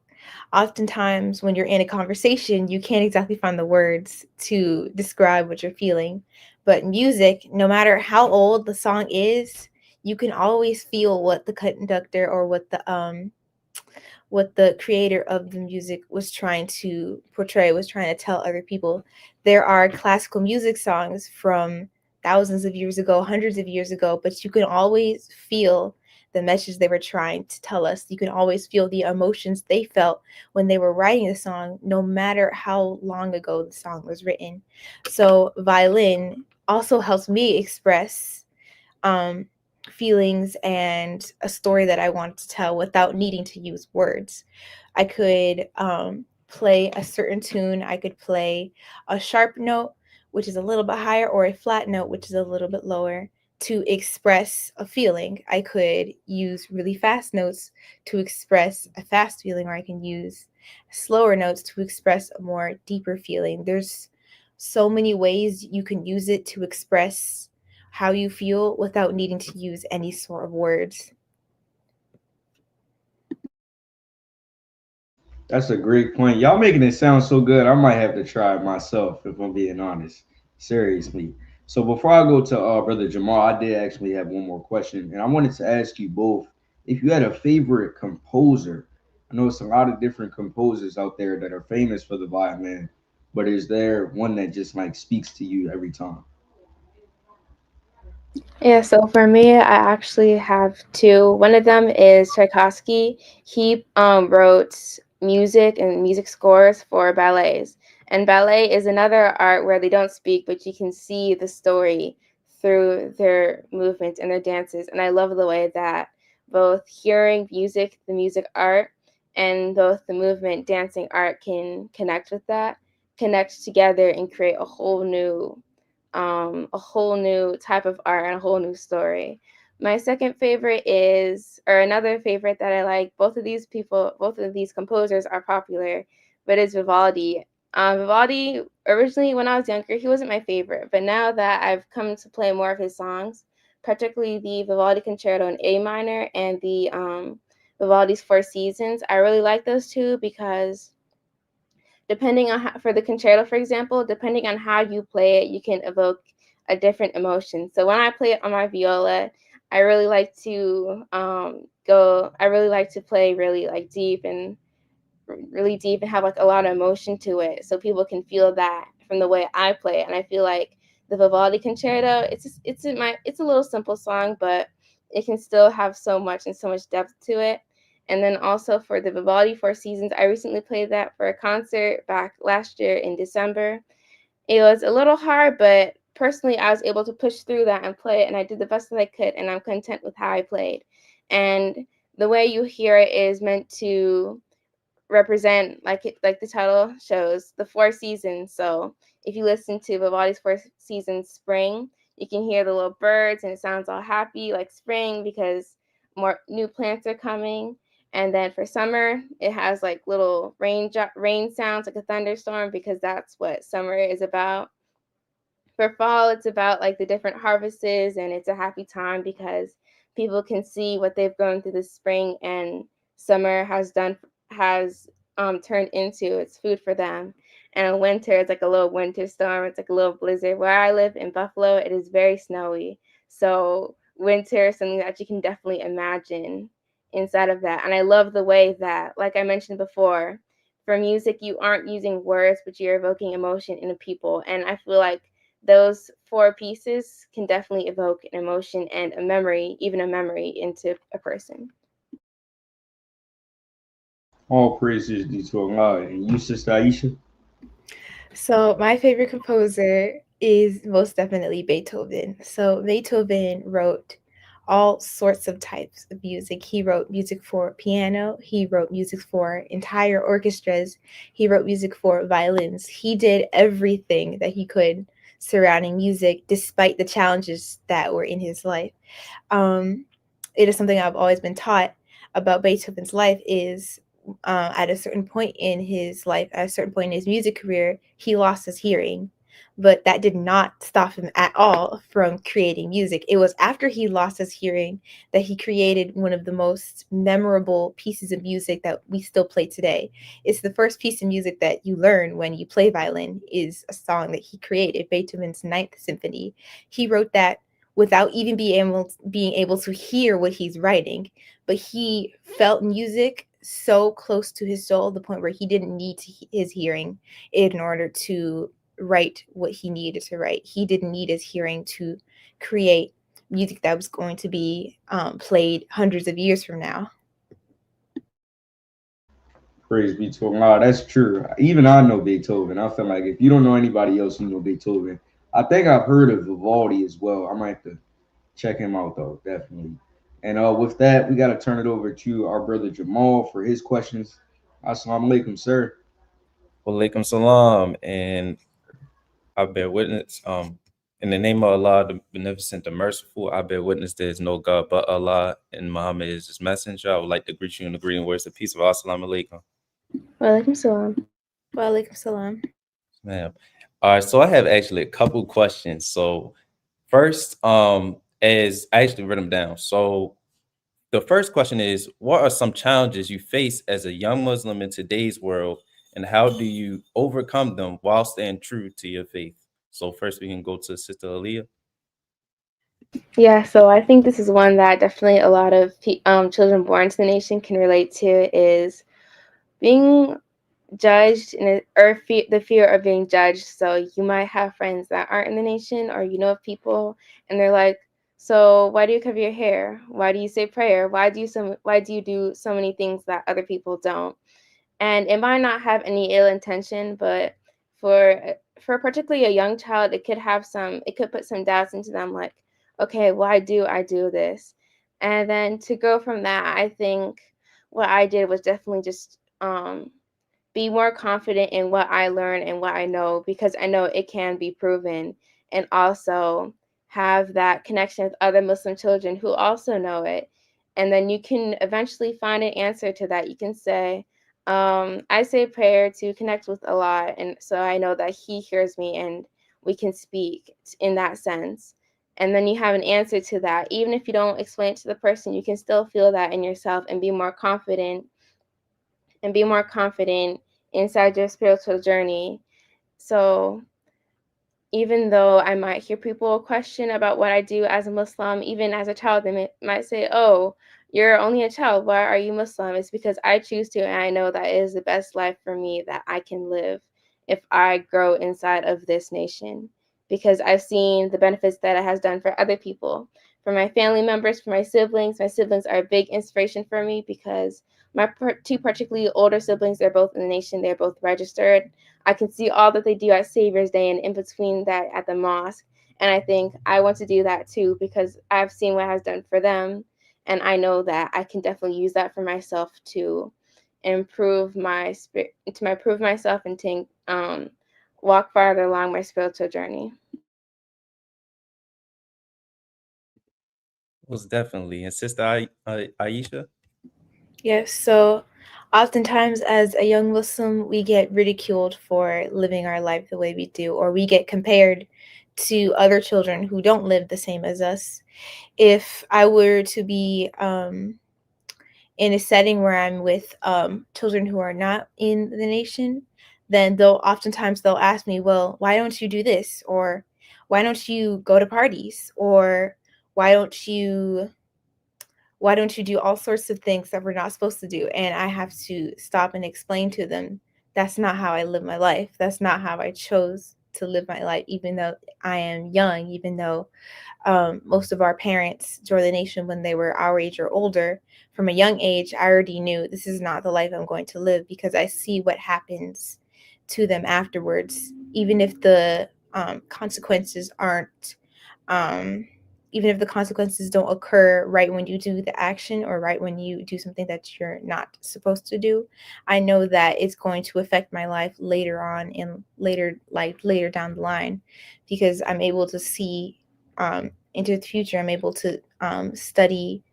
Oftentimes, when you're in a conversation, you can't exactly find the words to describe what you're feeling. But music, no matter how old the song is, you can always feel what the conductor or what the creator of the music was trying to portray, was trying to tell other people. There are classical music songs from thousands of years ago, hundreds of years ago, but you can always feel the message they were trying to tell us. You can always feel the emotions they felt when they were writing the song, no matter how long ago the song was written. So violin also helps me express feelings and a story that I want to tell without needing to use words. I could play a certain tune. I could play a sharp note, which is a little bit higher, or a flat note, which is a little bit lower, to express a feeling. I could use really fast notes to express a fast feeling, or I can use slower notes to express a more deeper feeling. There's so many ways you can use it to express how you feel without needing to use any sort of words. That's a great point. Y'all making it sound so good. I might have to try it myself if I'm being honest. Seriously. So before I go to Brother Jamal, I did actually have one more question, and I wanted to ask you both if you had a favorite composer. I know it's a lot of different composers out there that are famous for the violin, but is there one that just like speaks to you every time? Yeah, so for me, I actually have two. One of them is Tchaikovsky. He wrote music and music scores for ballets. And ballet is another art where they don't speak, but you can see the story through their movements and their dances. And I love the way that both hearing music, the music art, and both the movement, dancing art can connect with that, connect together and create a whole new type of art and a whole new story. My second favorite is, or another favorite that I like, both of these composers are popular, but it's Vivaldi. Vivaldi, originally when I was younger, he wasn't my favorite, but now that I've come to play more of his songs, particularly the Vivaldi Concerto in A minor and the Vivaldi's Four Seasons, I really like those two because depending on for the concerto, for example, depending on how you play it, you can evoke a different emotion. So when I play it on my viola, I really like to I really like to play really deep and have like a lot of emotion to it, so people can feel that from the way I play it. And I feel like the Vivaldi Concerto, it's a little simple song, but it can still have so much and so much depth to it. And then also for the Vivaldi Four Seasons, I recently played that for a concert back last year in December. It was a little hard, but personally, I was able to push through that and play it, and I did the best that I could, and I'm content with how I played. And the way you hear it is meant to represent, like the title shows, the four seasons. So if you listen to Vivaldi's Four Seasons Spring, you can hear the little birds, and it sounds all happy like spring because more new plants are coming. And then for summer, it has like little rain sounds like a thunderstorm because that's what summer is about. For fall, it's about like the different harvests, and it's a happy time because people can see what they've grown through the spring, and summer has turned into its food for them. And in winter, it's like a little winter storm. It's like a little blizzard. Where I live in Buffalo, it is very snowy. So winter is something that you can definitely imagine inside of that. And I love the way that, like I mentioned before, for music, you aren't using words, but you're evoking emotion in people. And I feel like those four pieces can definitely evoke an emotion and a memory, even a memory, into a person. All praises due to Allah. And you, Sister Aisha? So my favorite composer, is most definitely Beethoven. So Beethoven wrote all sorts of types of music. He wrote music for piano, he wrote music for entire orchestras, he wrote music for violins. He did everything that he could surrounding music despite the challenges that were in his life. It is something I've always been taught about Beethoven's life is at a certain point in his life, at a certain point in his music career, he lost his hearing. But that did not stop him at all from creating music. It was after he lost his hearing that he created one of the most memorable pieces of music that we still play today. It's the first piece of music that you learn when you play violin is a song that he created, Beethoven's Ninth Symphony. He wrote that without even being able to hear what he's writing, but he felt music so close to his soul, the point where he didn't need his hearing in order to write what he needed to write. He didn't need his hearing to create music that was going to be played hundreds of years from now. Praise be to Allah. That's true. Even I know Beethoven. I feel like if you don't know anybody else, you know Beethoven. I think I've heard of Vivaldi as well. I might have to check him out though, definitely. And with that, we got to turn it over to our brother Jamal for his questions. Assalamu alaikum, sir. Walaikum salam, and I bear witness. In the name of Allah, the Beneficent, the Merciful, I bear witness there is no God but Allah, and Muhammad is His messenger. I would like to greet you in the greeting words of peace of Assalamu alaikum. Walaikum salam. Walaikum salam. Ma'am. All right, so I have actually a couple questions. So first, as I actually written them down. So the first question is, what are some challenges you face as a young Muslim in today's world, and how do you overcome them while staying true to your faith? So first we can go to Sister Aaliyah. Yeah, so I think this is one that definitely a lot of children born into the nation can relate to, is being judged or the fear of being judged. So you might have friends that aren't in the nation, or you know of people, and they're like, so why do you cover your hair? Why do you say prayer? Why do you do so many things that other people don't? And it might not have any ill intention, but for particularly a young child, it could put some doubts into them, like, okay, why do I do this? And then to go from that, I think what I did was definitely just be more confident in what I learn and what I know, because I know it can be proven, and also have that connection with other Muslim children who also know it. And then you can eventually find an answer to that. You can say, I say prayer to connect with Allah, and so I know that He hears me and we can speak in that sense. And then you have an answer to that. Even if you don't explain it to the person, you can still feel that in yourself and be more confident inside your spiritual journey. So even though I might hear people question about what I do as a Muslim, even as a child, they might say, oh, you're only a child, why are you Muslim? It's because I choose to, and I know that it is the best life for me that I can live if I grow inside of this nation, because I've seen the benefits that it has done for other people, for my family members, for my siblings. My siblings are a big inspiration for me, because my two particularly older siblings, they're both in the nation, they're both registered. I can see all that they do at Savior's Day and in between that at the mosque. And I think I want to do that too, because I've seen what it has done for them. And I know that I can definitely use that for myself to improve my spirit, to improve myself and to walk farther along my spiritual journey. Most definitely. And Sister Aisha? Yes, so oftentimes as a young Muslim, we get ridiculed for living our life the way we do, or we get compared to other children who don't live the same as us. If I were to be in a setting where I'm with children who are not in the nation, then oftentimes they'll ask me, well, why don't you do this? Or why don't you go to parties? Or why don't you do all sorts of things that we're not supposed to do? And I have to stop and explain to them, that's not how I live my life. That's not how I chose to live my life, even though I am young, even though most of our parents joined the nation when they were our age or older. From a young age, I already knew this is not the life I'm going to live, because I see what happens to them afterwards. Even if the consequences aren't, even if the consequences don't occur right when you do the action or right when you do something that you're not supposed to do, I know that it's going to affect my life later on and later down the line, because I'm able to see into the future. I'm able to study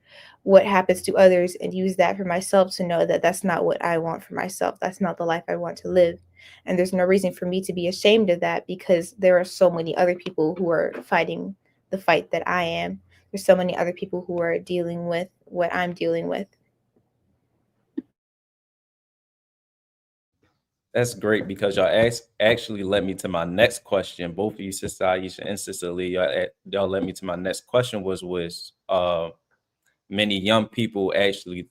what happens to others and use that for myself to know that that's not what I want for myself. That's not the life I want to live. And there's no reason for me to be ashamed of that, because there are so many other people who are fighting the fight that I am. There's so many other people who are dealing with what I'm dealing with. That's great, because y'all actually led me to my next question. Both of you, Sister Aisha and Sister Aaliyah, y'all led me to my next question, was many young people actually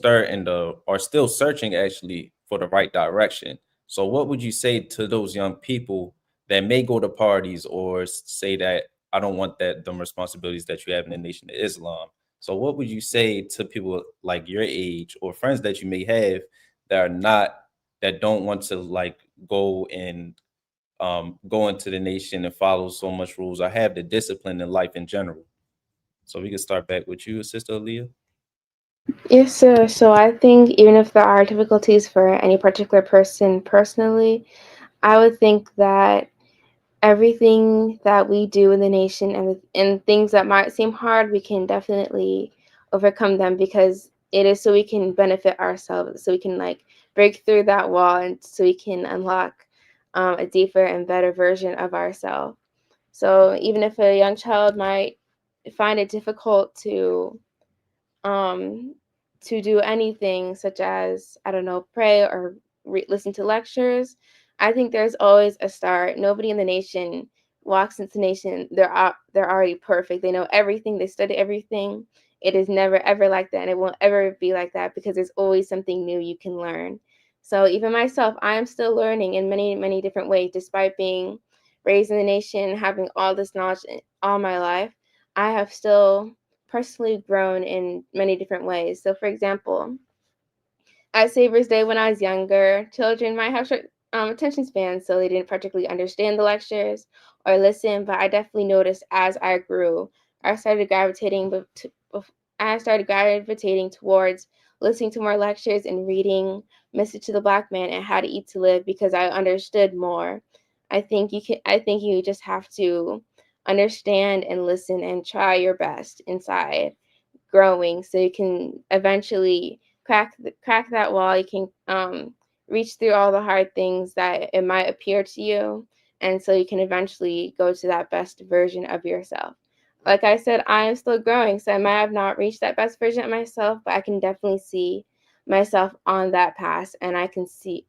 are still searching actually for the right direction. So what would you say to those young people that may go to parties or say that I don't want them responsibilities that you have in the Nation of Islam? So what would you say to people like your age or friends that you may have that don't want to like go into the nation and follow so much rules or have the discipline in life in general? So we can start back with you, Sister Aaliyah. Yes, sir. So I think even if there are difficulties for any particular person personally, I would think that everything that we do in the nation and things that might seem hard, we can definitely overcome them, because it is so we can benefit ourselves, so we can like break through that wall, and so we can unlock a deeper and better version of ourselves. So even if a young child might find it difficult um, to do anything, such as, I don't know, pray or listen to lectures, I think there's always a start. Nobody in the nation walks into the nation, they're already perfect. They know everything, they study everything. It is never ever like that, and it won't ever be like that, because there's always something new you can learn. So even myself, I am still learning in many, many different ways, despite being raised in the nation, having all this knowledge all my life. I have still personally grown in many different ways. So, for example, at Savior's Day when I was younger, children might have short attention spans, so they didn't particularly understand the lectures or listen. But I definitely noticed as I grew, I started gravitating towards listening to more lectures and reading Message to the Black Man and How to Eat to Live, because I understood more. I think you just have to understand and listen and try your best inside growing, so you can eventually crack that wall. You can reach through all the hard things that it might appear to you, and so you can eventually go to that best version of yourself. Like I said, I am still growing, so I might have not reached that best version of myself, but I can definitely see myself on that path, and I can see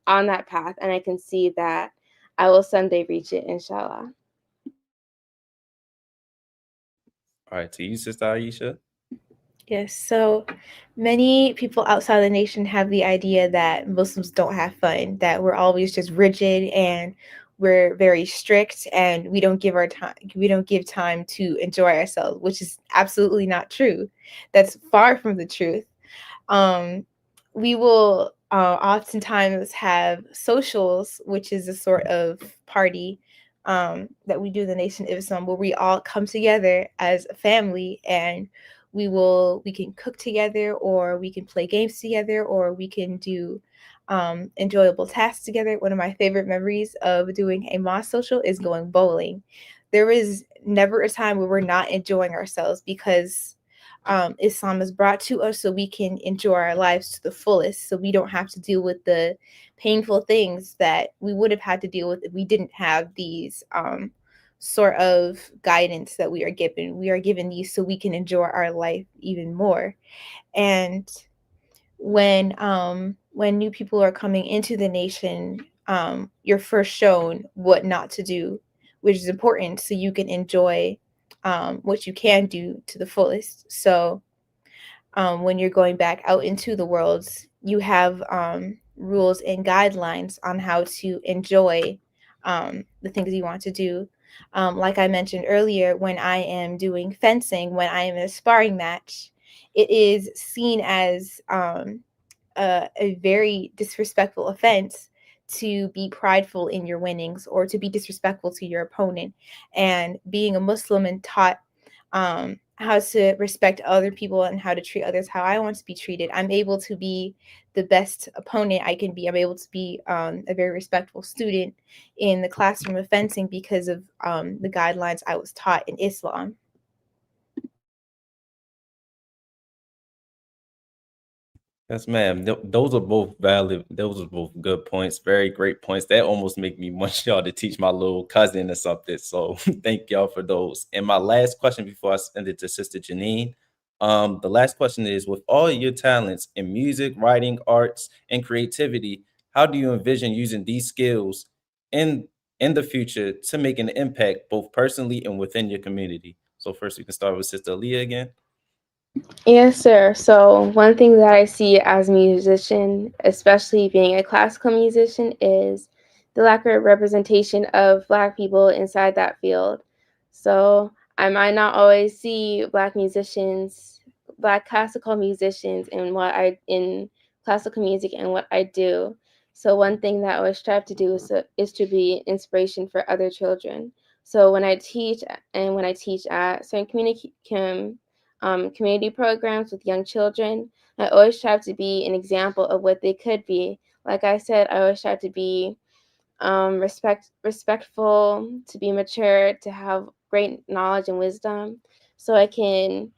that I will someday reach it, inshallah. All right, to you, Sister Aisha. Yes, so many people outside the nation have the idea that Muslims don't have fun, that we're always just rigid and we're very strict, and we don't give time to enjoy ourselves, which is absolutely not true. That's far from the truth. We will oftentimes have socials, which is a sort of party that we do in the Nation of Islam, where we all come together as a family, and we can cook together, or we can play games together, or we can do enjoyable tasks together. One of my favorite memories of doing a mosque social is going bowling. There is never a time where we're not enjoying ourselves, because Islam is brought to us so we can enjoy our lives to the fullest, so we don't have to deal with the painful things that we would have had to deal with if we didn't have these sort of guidance that we are given. We are given these so we can enjoy our life even more. And when new people are coming into the nation, you're first shown what not to do, which is important, so you can enjoy what you can do to the fullest. So when you're going back out into the world, you have rules and guidelines on how to enjoy the things you want to do. Like I mentioned earlier, when I am doing fencing, when I am in a sparring match, it is seen as a very disrespectful offense to be prideful in your winnings or to be disrespectful to your opponent. And being a Muslim and taught how to respect other people and how to treat others how I want to be treated, I'm able to be the best opponent I can be. I'm able to be a very respectful student in the classroom of fencing because of the guidelines I was taught in Islam. Yes, ma'am. Those are both valid. Those are both good points. Very great points. That almost make me want y'all to teach my little cousin or something. So thank y'all for those. And my last question before I send it to Sister Janine. The last question is, with all your talents in music, writing, arts, and creativity, how do you envision using these skills in the future to make an impact both personally and within your community? So first we can start with Sister Aaliyah again. Yes, sir. So one thing that I see as a musician, especially being a classical musician, is the lack of representation of Black people inside that field. So I might not always see Black musicians, Black classical musicians in classical music and what I do. So one thing that I always strive to do is to be inspiration for other children. So when I teach at certain community programs with young children, I always strive to be an example of what they could be. Like I said, I always strive to be respectful, to be mature, to have great knowledge and wisdom, so I can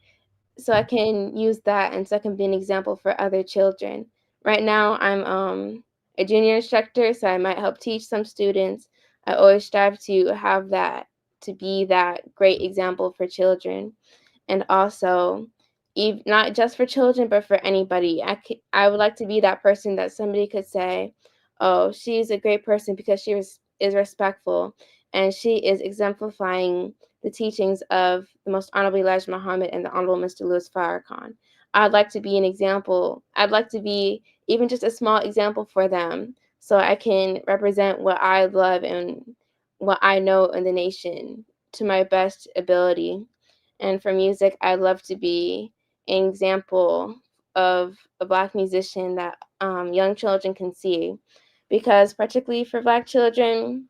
use that and so I can be an example for other children. Right now, I'm a junior instructor, so I might help teach some students. I always strive to have that, to be that great example for children. And also, not just for children, but for anybody. I would like to be that person that somebody could say, oh, she's a great person because she is respectful, and she is exemplifying the teachings of the Most Honorable Elijah Muhammad and the Honorable Mr. Louis Farrakhan. I'd like to be an example. I'd like to be even just a small example for them, so I can represent what I love and what I know in the nation to my best ability. And for music, I'd love to be an example of a Black musician that young children can see. Because particularly for Black children,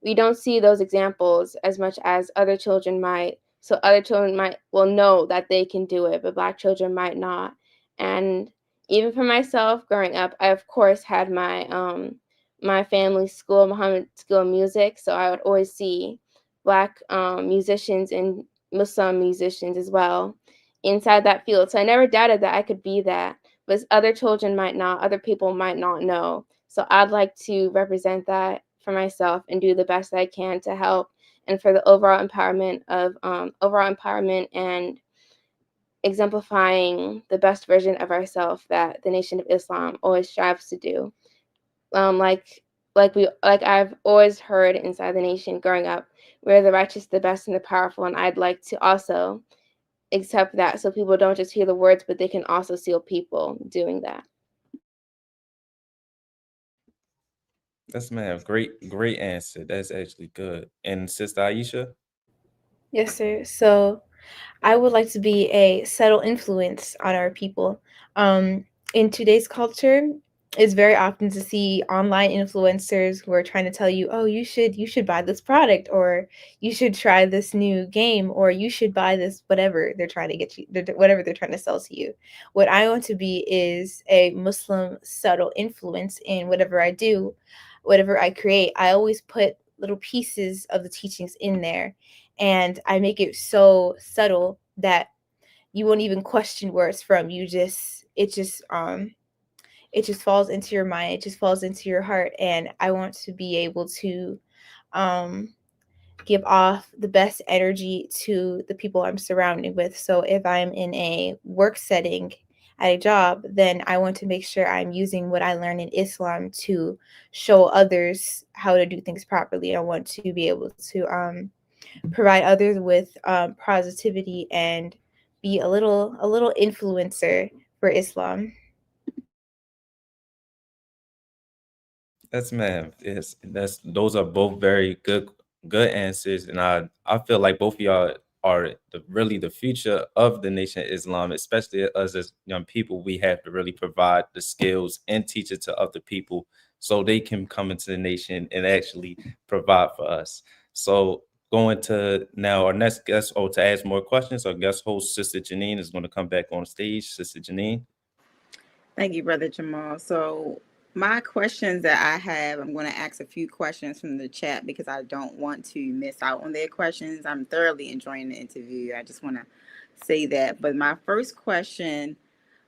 we don't see those examples as much as other children might. So other children will know that they can do it, but Black children might not. And even for myself, growing up, I of course had my family school, Muhammad School of Music, so I would always see Black musicians and Muslim musicians as well inside that field. So I never doubted that I could be that, but other children might not, other people might not know. So I'd like to represent that for myself and do the best I can to help and for the overall empowerment and exemplifying the best version of ourselves that the Nation of Islam always strives to do. Like I've always heard inside the nation growing up, we're the righteous, the best, and the powerful, and I'd like to also accept that so people don't just hear the words, but they can also see people doing that. Yes, ma'am. Great answer. That's actually good. And Sister Aisha? Yes, sir. So I would like to be a subtle influence on our people. In today's culture, it's very often to see online influencers who are trying to tell you, oh, you should buy this product, or you should try this new game, or you should buy this, whatever they're trying to get you, whatever they're trying to sell to you. What I want to be is a Muslim subtle influence in whatever I do, whatever I create. I always put little pieces of the teachings in there, and I make it so subtle that you won't even question where it's from. It just falls into your mind. It just falls into your heart. And I want to be able to give off the best energy to the people I'm surrounded with. So if I'm in a work setting at a job, then I want to make sure I'm using what I learned in Islam to show others how to do things properly. I want to be able to provide others with positivity and be a little influencer for Islam. Yes, ma'am. Yes, those are both very good answers, and I feel like both of y'all are really the future of the Nation of Islam, especially us as young people. We have to really provide the skills and teach it to other people so they can come into the nation and actually provide for us. So going to now our next guest, to ask more questions, our guest host, Sister Janine, is going to come back on stage. Sister Janine. Thank you, Brother Jamal. So my questions that I have, I'm going to ask a few questions from the chat because I don't want to miss out on their questions. I'm thoroughly enjoying the interview. I just want to say that. But my first question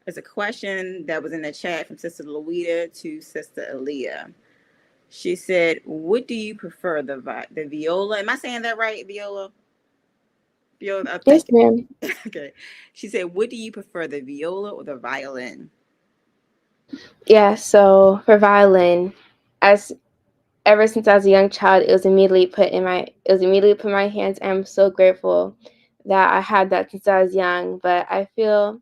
is a question that was in the chat from Sister Louita to Sister Aaliyah. She said, what do you prefer, the viola? Am I saying that right, viola? Viola, Yes, ma'am. Okay. She said, what do you prefer, the viola or the violin? Yeah, so for violin, ever since I was a young child, it was immediately put in my hands. I'm so grateful that I had that since I was young. But I feel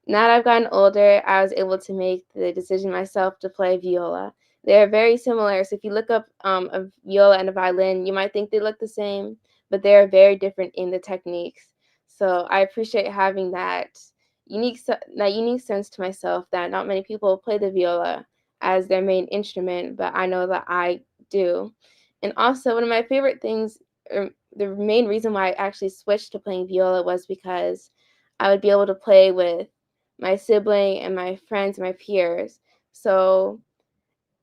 now that I've gotten older, I was able to make the decision myself to play viola. They're very similar. So if you look up a viola and a violin, you might think they look the same, but they're very different in the techniques. So I appreciate having that unique sense to myself that not many people play the viola as their main instrument, but I know that I do. And also, one of my favorite things, the main reason why I actually switched to playing viola was because I would be able to play with my sibling and my friends, my peers. So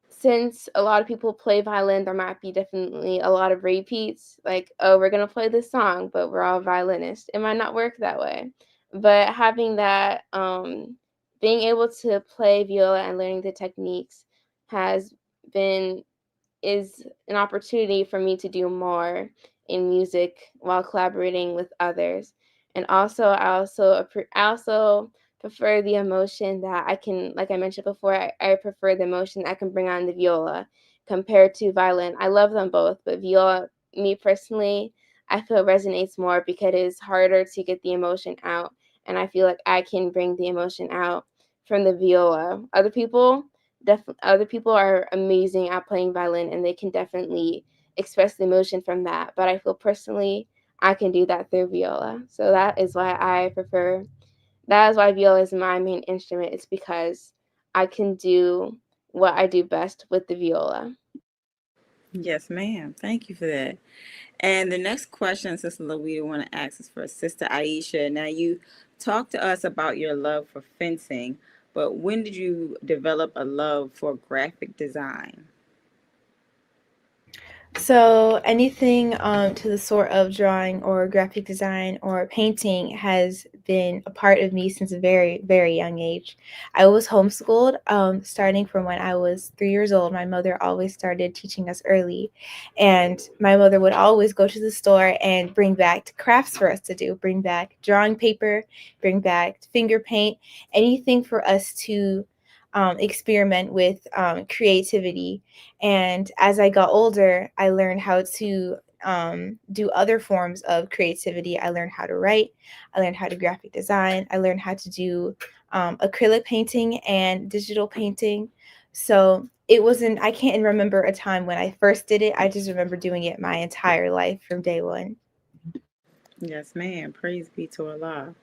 since a lot of people play violin, there might be definitely a lot of repeats, like, oh, we're going to play this song, but we're all violinists. It might not work that way. But having that, being able to play viola and learning the techniques is an opportunity for me to do more in music while collaborating with others. And also, I also prefer the emotion that I can, like I mentioned before, I prefer the emotion I can bring on the viola compared to violin. I love them both, but viola, me personally, I feel resonates more because it is harder to get the emotion out. And I feel like I can bring the emotion out from the viola. Other people are amazing at playing violin and they can definitely express the emotion from that. But I feel personally I can do that through viola. So that is why viola is my main instrument. It's because I can do what I do best with the viola. Yes, ma'am. Thank you for that. And the next question, Sister Louisa, want to ask is for Sister Aishah. Now, you talked to us about your love for fencing, but when did you develop a love for graphic design? So anything to the sort of drawing or graphic design or painting has been a part of me since a very, very young age. I was homeschooled starting from when I was 3 years old. My mother always started teaching us early. And my mother would always go to the store and bring back crafts for us to do, bring back drawing paper, bring back finger paint, anything for us to experiment with creativity. And as I got older, I learned how to do other forms of creativity. I learned how to write. I learned how to graphic design. I learned how to do acrylic painting and digital painting. So I can't remember a time when I first did it. I just remember doing it my entire life from day one. Yes, ma'am. Praise be to Allah.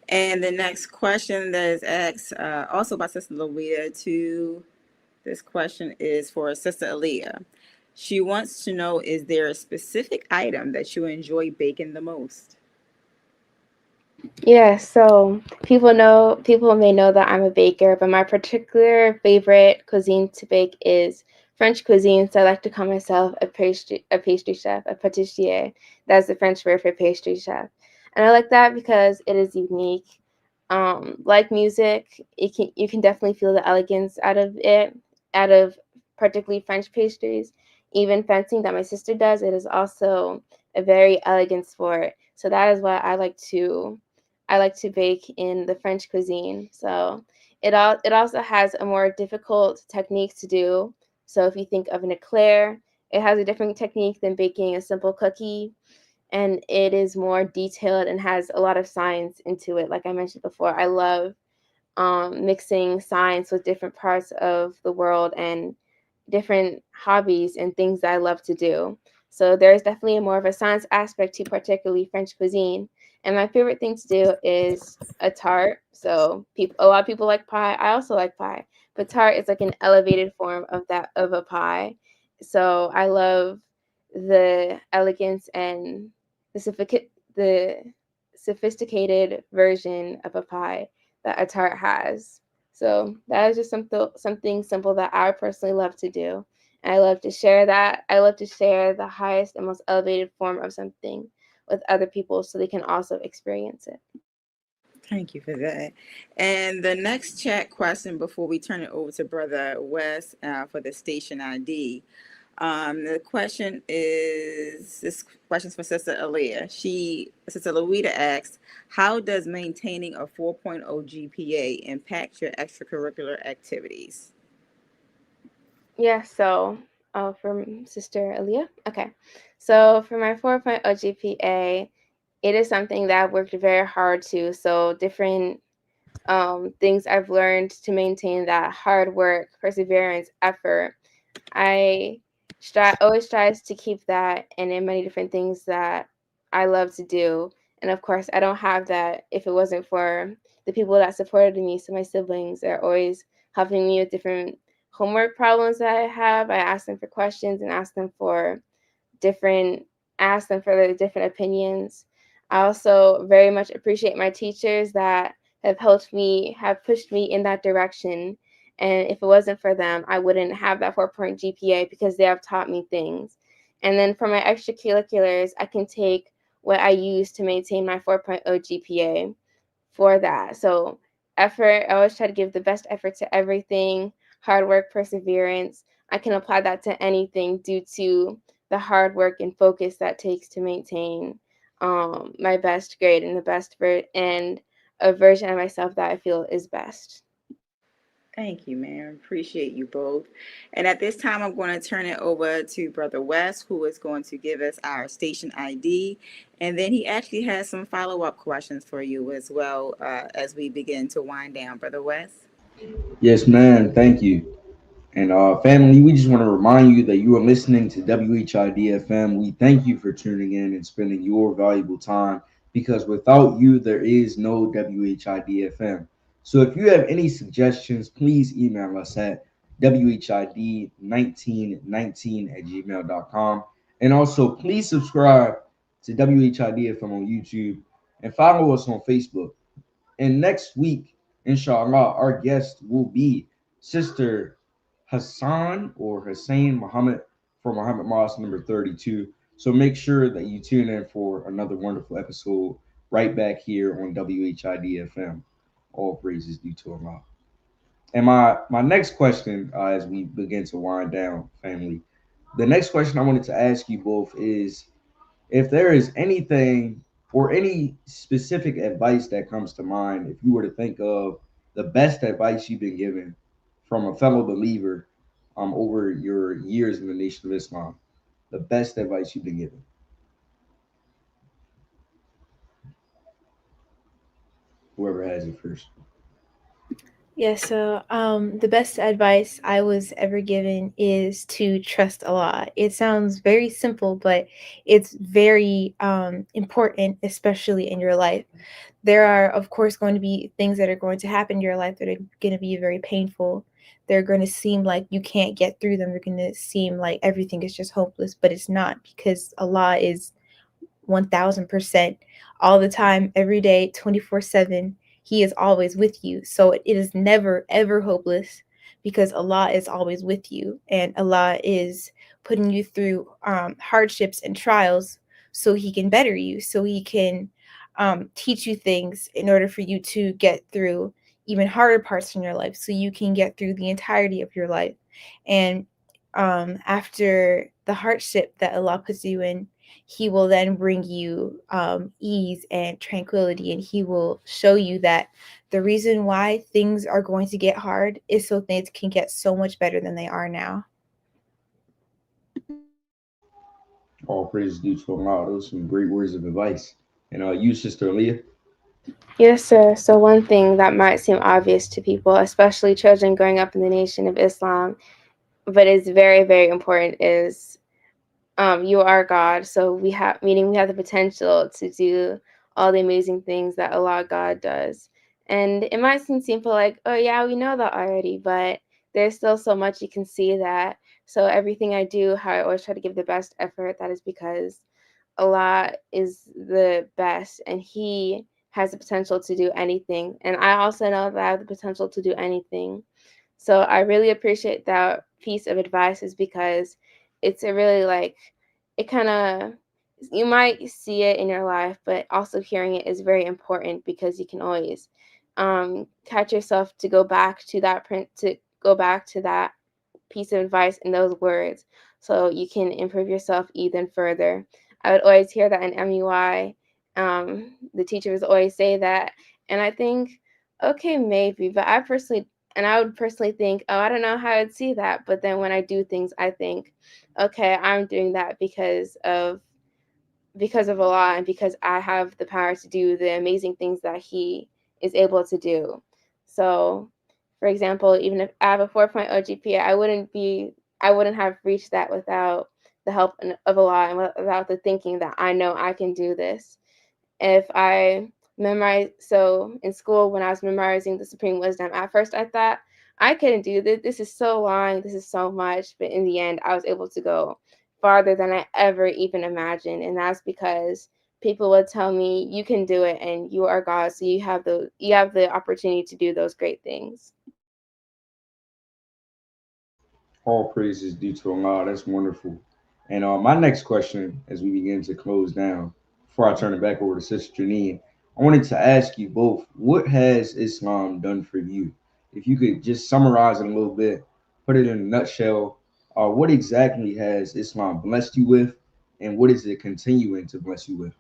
And the next question that is asked also by Sister Louisa too. This question is for Sister Aaliyah. She wants to know, is there a specific item that you enjoy baking the most? Yeah, so people may know that I'm a baker, but my particular favorite cuisine to bake is French cuisine. So I like to call myself a pastry chef, a pâtissier. That's the French word for pastry chef. And I like that because it is unique. Like music, you can definitely feel the elegance out of particularly French pastries. Even fencing that my sister does, it is also a very elegant sport. So that is why I like to bake in the French cuisine. So it also has a more difficult technique to do. So if you think of an eclair, it has a different technique than baking a simple cookie, and it is more detailed and has a lot of science into it. Like I mentioned before, I love mixing science with different parts of the world and different hobbies and things that I love to do. So there's definitely more of a science aspect to particularly French cuisine. And my favorite thing to do is a tart. So a lot of people like pie. I also like pie, but tart is like an elevated form of a pie. So I love the elegance and the sophisticated version of a pie that a tart has. So that is just something simple that I personally love to do. And I love to share that. I love to share the highest and most elevated form of something with other people so they can also experience it. Thank you for that. And the next chat question before we turn it over to Brother Wes for the station ID. The question is, this question's for Sister Aaliyah. Sister Louita asks, how does maintaining a 4.0 GPA impact your extracurricular activities? Yeah, so from Sister Aaliyah. Okay. So for my 4.0 GPA, it is something that I've worked very hard to. So different things I've learned to maintain that hard work, perseverance, effort. I always strive to keep that, and in many different things that I love to do. And of course, I don't have that if it wasn't for the people that supported me. So my siblings are always helping me with different homework problems that I have. I ask them for questions and ask them for their different opinions. I also very much appreciate my teachers that have pushed me in that direction. And if it wasn't for them, I wouldn't have that 4-point GPA because they have taught me things. And then for my extracurriculars, I can take what I use to maintain my 4.0 GPA for that. So effort, I always try to give the best effort to everything, hard work, perseverance. I can apply that to anything due to the hard work and focus that takes to maintain my best grade and and a version of myself that I feel is best. Thank you, ma'am. Appreciate you both. And at this time, I'm going to turn it over to Brother West, who is going to give us our station ID. And then he actually has some follow-up questions for you as well as we begin to wind down. Brother West? Yes, ma'am. Thank you. And family, we just want to remind you that you are listening to WHID-FM. We thank you for tuning in and spending your valuable time because without you, there is no WHID-FM. So if you have any suggestions, please email us at WHID1919@gmail.com. And also, please subscribe to WHID-FM on YouTube and follow us on Facebook. And next week, inshallah, our guest will be Sister Hassan Muhammad for Muhammad Mosque number 32. So make sure that you tune in for another wonderful episode right back here on WHID-FM. All praises due to Allah. And my next question, as we begin to wind down, family, the next question I wanted to ask you both is if there is anything or any specific advice that comes to mind, if you were to think of the best advice you've been given from a fellow believer over your years in the Nation of Islam, the best advice you've been given. Whoever has it first. Yeah, so the best advice I was ever given is to trust Allah. It sounds very simple, but it's very important, especially in your life. There are, of course, going to be things that are going to happen in your life that are going to be very painful. They're going to seem like you can't get through them. They're going to seem like everything is just hopeless, but it's not, because Allah is 1000% all the time, every day, 24/7. He is always with you. So it is never, ever hopeless because Allah is always with you. And Allah is putting you through hardships and trials so He can better you, so He can teach you things in order for you to get through even harder parts in your life, so you can get through the entirety of your life. And after the hardship that Allah puts you in, He will then bring you ease and tranquility, and He will show you that the reason why things are going to get hard is so things can get so much better than they are now. All praise due to Allah. Those are some great words of advice. And you, Sister Aaliyah? Yes, sir. So one thing that might seem obvious to people, especially children growing up in the Nation of Islam, but is very, very important, is you are God. So we have the potential to do all the amazing things that Allah God does. And it might seem simple, like, oh yeah, we know that already, but there's still so much you can see that. So everything I do, how I always try to give the best effort, that is because Allah is the best and He has the potential to do anything. And I also know that I have the potential to do anything. So I really appreciate that piece of advice, is because it's a really like, it kind of, you might see it in your life, but also hearing it is very important, because you can always catch yourself to go back to that piece of advice in those words, so you can improve yourself even further. I would always hear that in MUI. The teacher would always say that, and I think, okay, maybe, but I would personally think, oh, I don't know how I'd see that. But then when I do things, I think, okay, I'm doing that because of Allah, and because I have the power to do the amazing things that He is able to do. So, for example, even if I have a 4.0 GPA, I wouldn't have reached that without the help of Allah, and without the thinking that I know I can do this. If I so in school, when I was memorizing the Supreme Wisdom, at first I thought, I couldn't do this. This is so long. This is so much. But in the end, I was able to go farther than I ever even imagined. And that's because people would tell me, you can do it, and you are God. So you have the opportunity to do those great things. All praises due to Allah. That's wonderful. And my next question, as we begin to close down, before I turn it back over to Sister Janine, I wanted to ask you both, what has Islam done for you? If you could just summarize it a little bit, put it in a nutshell, what exactly has Islam blessed you with, and what is it continuing to bless you with?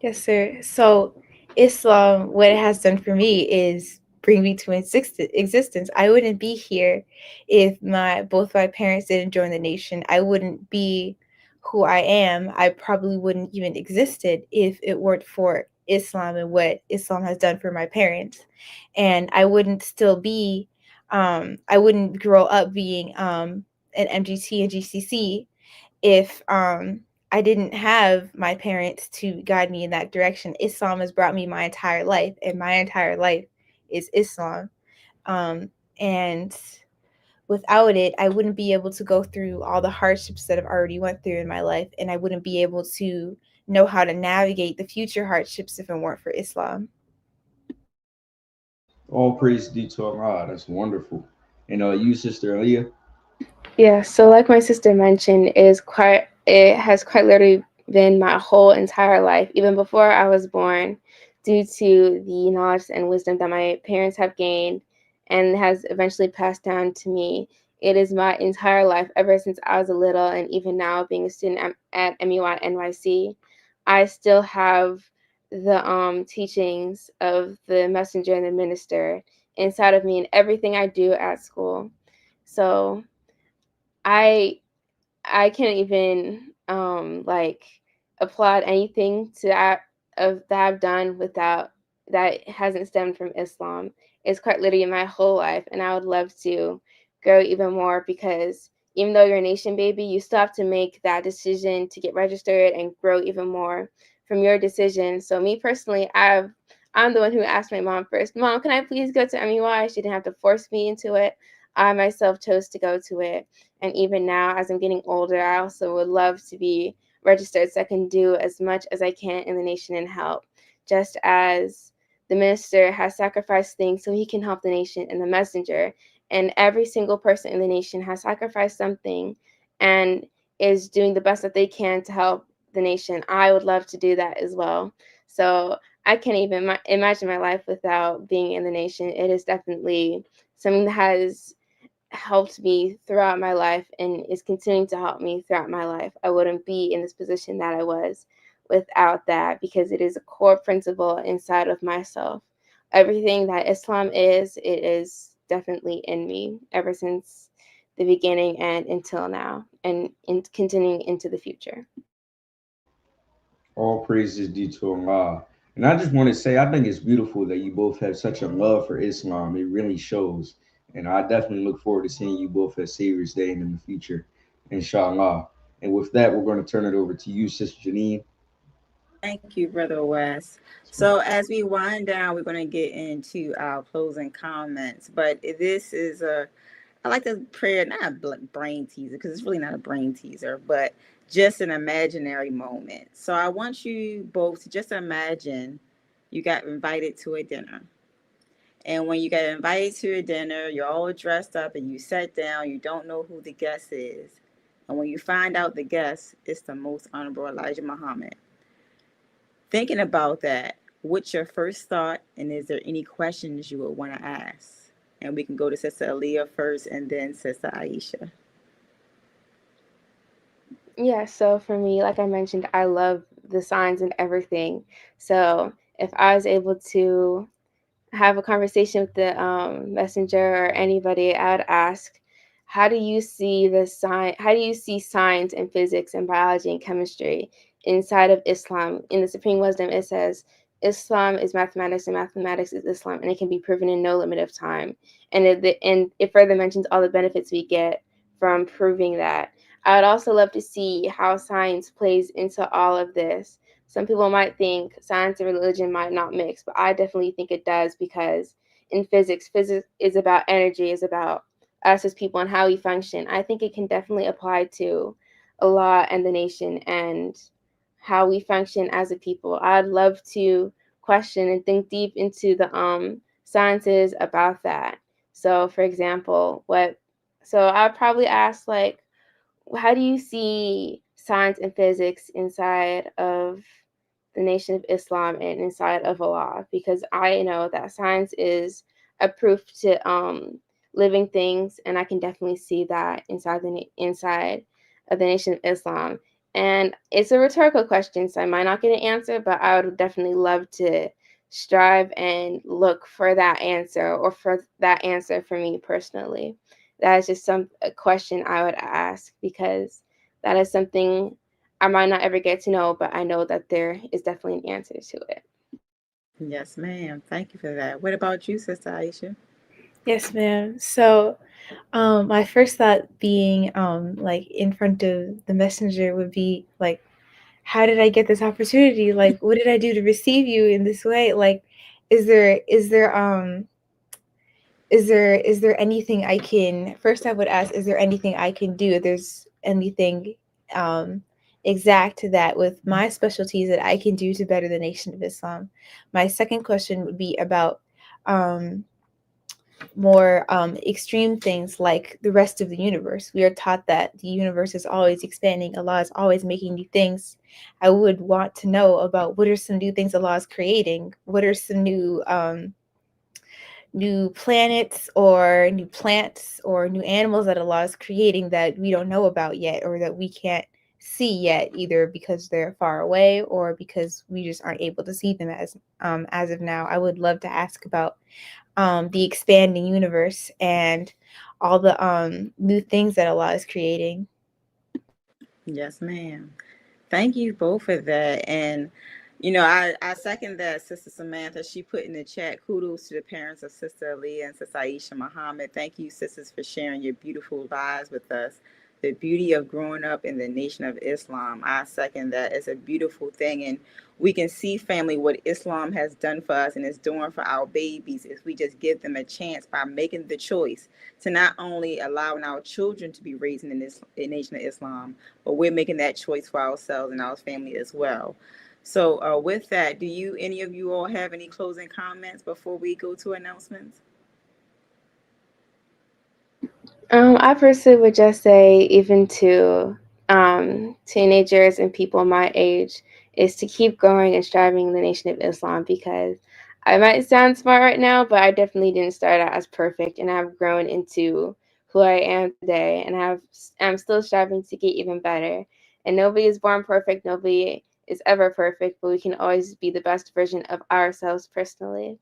Yes, sir. So Islam, what it has done for me is bring me to existence. I wouldn't be here if both my parents didn't join the nation. I wouldn't be who I am. I probably wouldn't even existed if it weren't for Islam and what Islam has done for my parents. And I wouldn't still be I wouldn't grow up being an MGT and GCC if I didn't have my parents to guide me in that direction. Islam has brought me my entire life, and my entire life is Islam. And without it, I wouldn't be able to go through all the hardships that I've already went through in my life, and I wouldn't be able to know how to navigate the future hardships if it weren't for Islam. All praise due to Allah. That's wonderful. And you, Sister Aaliyah? Yeah, so like my sister mentioned, it has quite literally been my whole entire life, even before I was born, due to the knowledge and wisdom that my parents have gained and has eventually passed down to me. It is my entire life, ever since I was a little, and even now being a student at MUI NYC, I still have the teachings of the messenger and the minister inside of me in everything I do at school. So I can't even like applaud anything that I've done without that hasn't stemmed from Islam. It's quite literally my whole life, and I would love to grow even more, because even though you're a nation baby, you still have to make that decision to get registered and grow even more from your decision. So me personally, I'm the one who asked my mom first, Mom, can I please go to MUI? She didn't have to force me into it. I myself chose to go to it. And even now, as I'm getting older, I also would love to be registered so I can do as much as I can in the nation and help. Just as the minister has sacrificed things so he can help the nation, and the messenger, and every single person in the nation has sacrificed something and is doing the best that they can to help the nation. I would love to do that as well. So I can't even imagine my life without being in the nation. It is definitely something that has helped me throughout my life and is continuing to help me throughout my life. I wouldn't be in this position that I was without that, because it is a core principle inside of myself. Everything that Islam is, it is definitely in me ever since the beginning and until now, and continuing into the future. All praises due to Allah. And I just want to say, I think it's beautiful that you both have such a love for Islam. It really shows. And I definitely look forward to seeing you both at Savior's Day and in the future, inshallah. And with that, we're going to turn it over to you, Sister Janine. Thank you, Brother West. So as we wind down, we're going to get into our closing comments. But this is I like the prayer, not a brain teaser, because it's really not a brain teaser, but just an imaginary moment. So I want you both to just imagine you got invited to a dinner. And when you get invited to a dinner, you're all dressed up and you sat down, you don't know who the guest is. And when you find out the guest, it's the Most Honorable Elijah Muhammad. Thinking about that, what's your first thought, and is there any questions you would want to ask? And we can go to Sister Aaliyah first and then Sister Aishah. Yeah, so for me, like I mentioned, I love the signs and everything. So if I was able to have a conversation with the messenger or anybody, I would ask, how do you see signs in physics and biology and chemistry inside of Islam? In the Supreme Wisdom, it says Islam is mathematics and mathematics is Islam, and it can be proven in no limit of time. And it further mentions all the benefits we get from proving that. I would also love to see how science plays into all of this. Some people might think science and religion might not mix, but I definitely think it does, because in physics is about energy, is about us as people and how we function. I think it can definitely apply to Allah and the nation and how we function as a people. I'd love to question and think deep into the sciences about that. So, for example, I'd probably ask, like, how do you see science and physics inside of the Nation of Islam and inside of Allah? Because I know that science is a proof to living things, and I can definitely see that inside of the Nation of Islam. And it's a rhetorical question, so I might not get an answer, but I would definitely love to strive and look for that answer, or for that answer for me personally. That is just a question I would ask, because that is something I might not ever get to know, but I know that there is definitely an answer to it. Yes, ma'am. Thank you for that. What about you, Sister Aisha? Yes, ma'am. So, my first thought being, like in front of the messenger would be like, how did I get this opportunity? Like, what did I do to receive you in this way? Like, is there anything I can, first I would ask, is there anything I can do? If there's anything exact to that with my specialties that I can do to better the Nation of Islam. My second question would be about more extreme things like the rest of the universe. We are taught that the universe is always expanding. Allah is always making new things. I would want to know about what are some new things Allah is creating. What are some new planets or new plants or new animals that Allah is creating that we don't know about yet, or that we can't see yet, either because they're far away or because we just aren't able to see them as of now. I would love to ask about the expanding universe and all the new things that Allah is creating. Yes, ma'am. Thank you both for that. And, I second that, Sister Samantha. She put in the chat, kudos to the parents of Sister Aaliyah and Sister Aisha Muhammad. Thank you, sisters, for sharing your beautiful lives with us. The beauty of growing up in the Nation of Islam. I second that. It's a beautiful thing. And we can see, family, what Islam has done for us and is doing for our babies if we just give them a chance by making the choice to not only allowing our children to be raised in the Nation of Islam, but we're making that choice for ourselves and our family as well. So with that, do any of you all have any closing comments before we go to announcements? I personally would just say, even to teenagers and people my age, is to keep growing and striving in the Nation of Islam, because I might sound smart right now, but I definitely didn't start out as perfect, and I've grown into who I am today, and I'm still striving to get even better. And nobody is born perfect, nobody is ever perfect, but we can always be the best version of ourselves personally.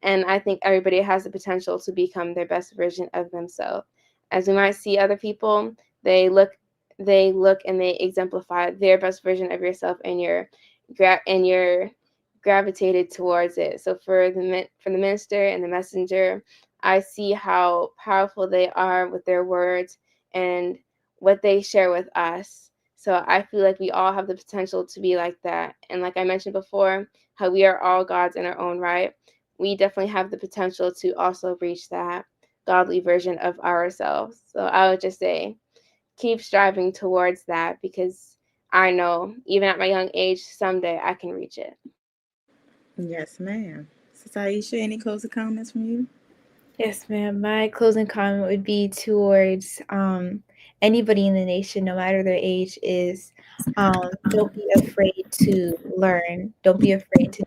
And I think everybody has the potential to become their best version of themselves. As we might see other people, they look and they exemplify their best version of yourself, and you're gravitated towards it. So for the minister and the messenger, I see how powerful they are with their words and what they share with us. So I feel like we all have the potential to be like that. And like I mentioned before, how we are all gods in our own right, we definitely have the potential to also reach that godly version of ourselves. So I would just say, keep striving towards that, because I know even at my young age, someday I can reach it. Yes, ma'am. Sister Aisha, any closing comments from you? Yes, ma'am. My closing comment would be towards anybody in the nation, no matter their age, is don't be afraid to learn. Don't be afraid to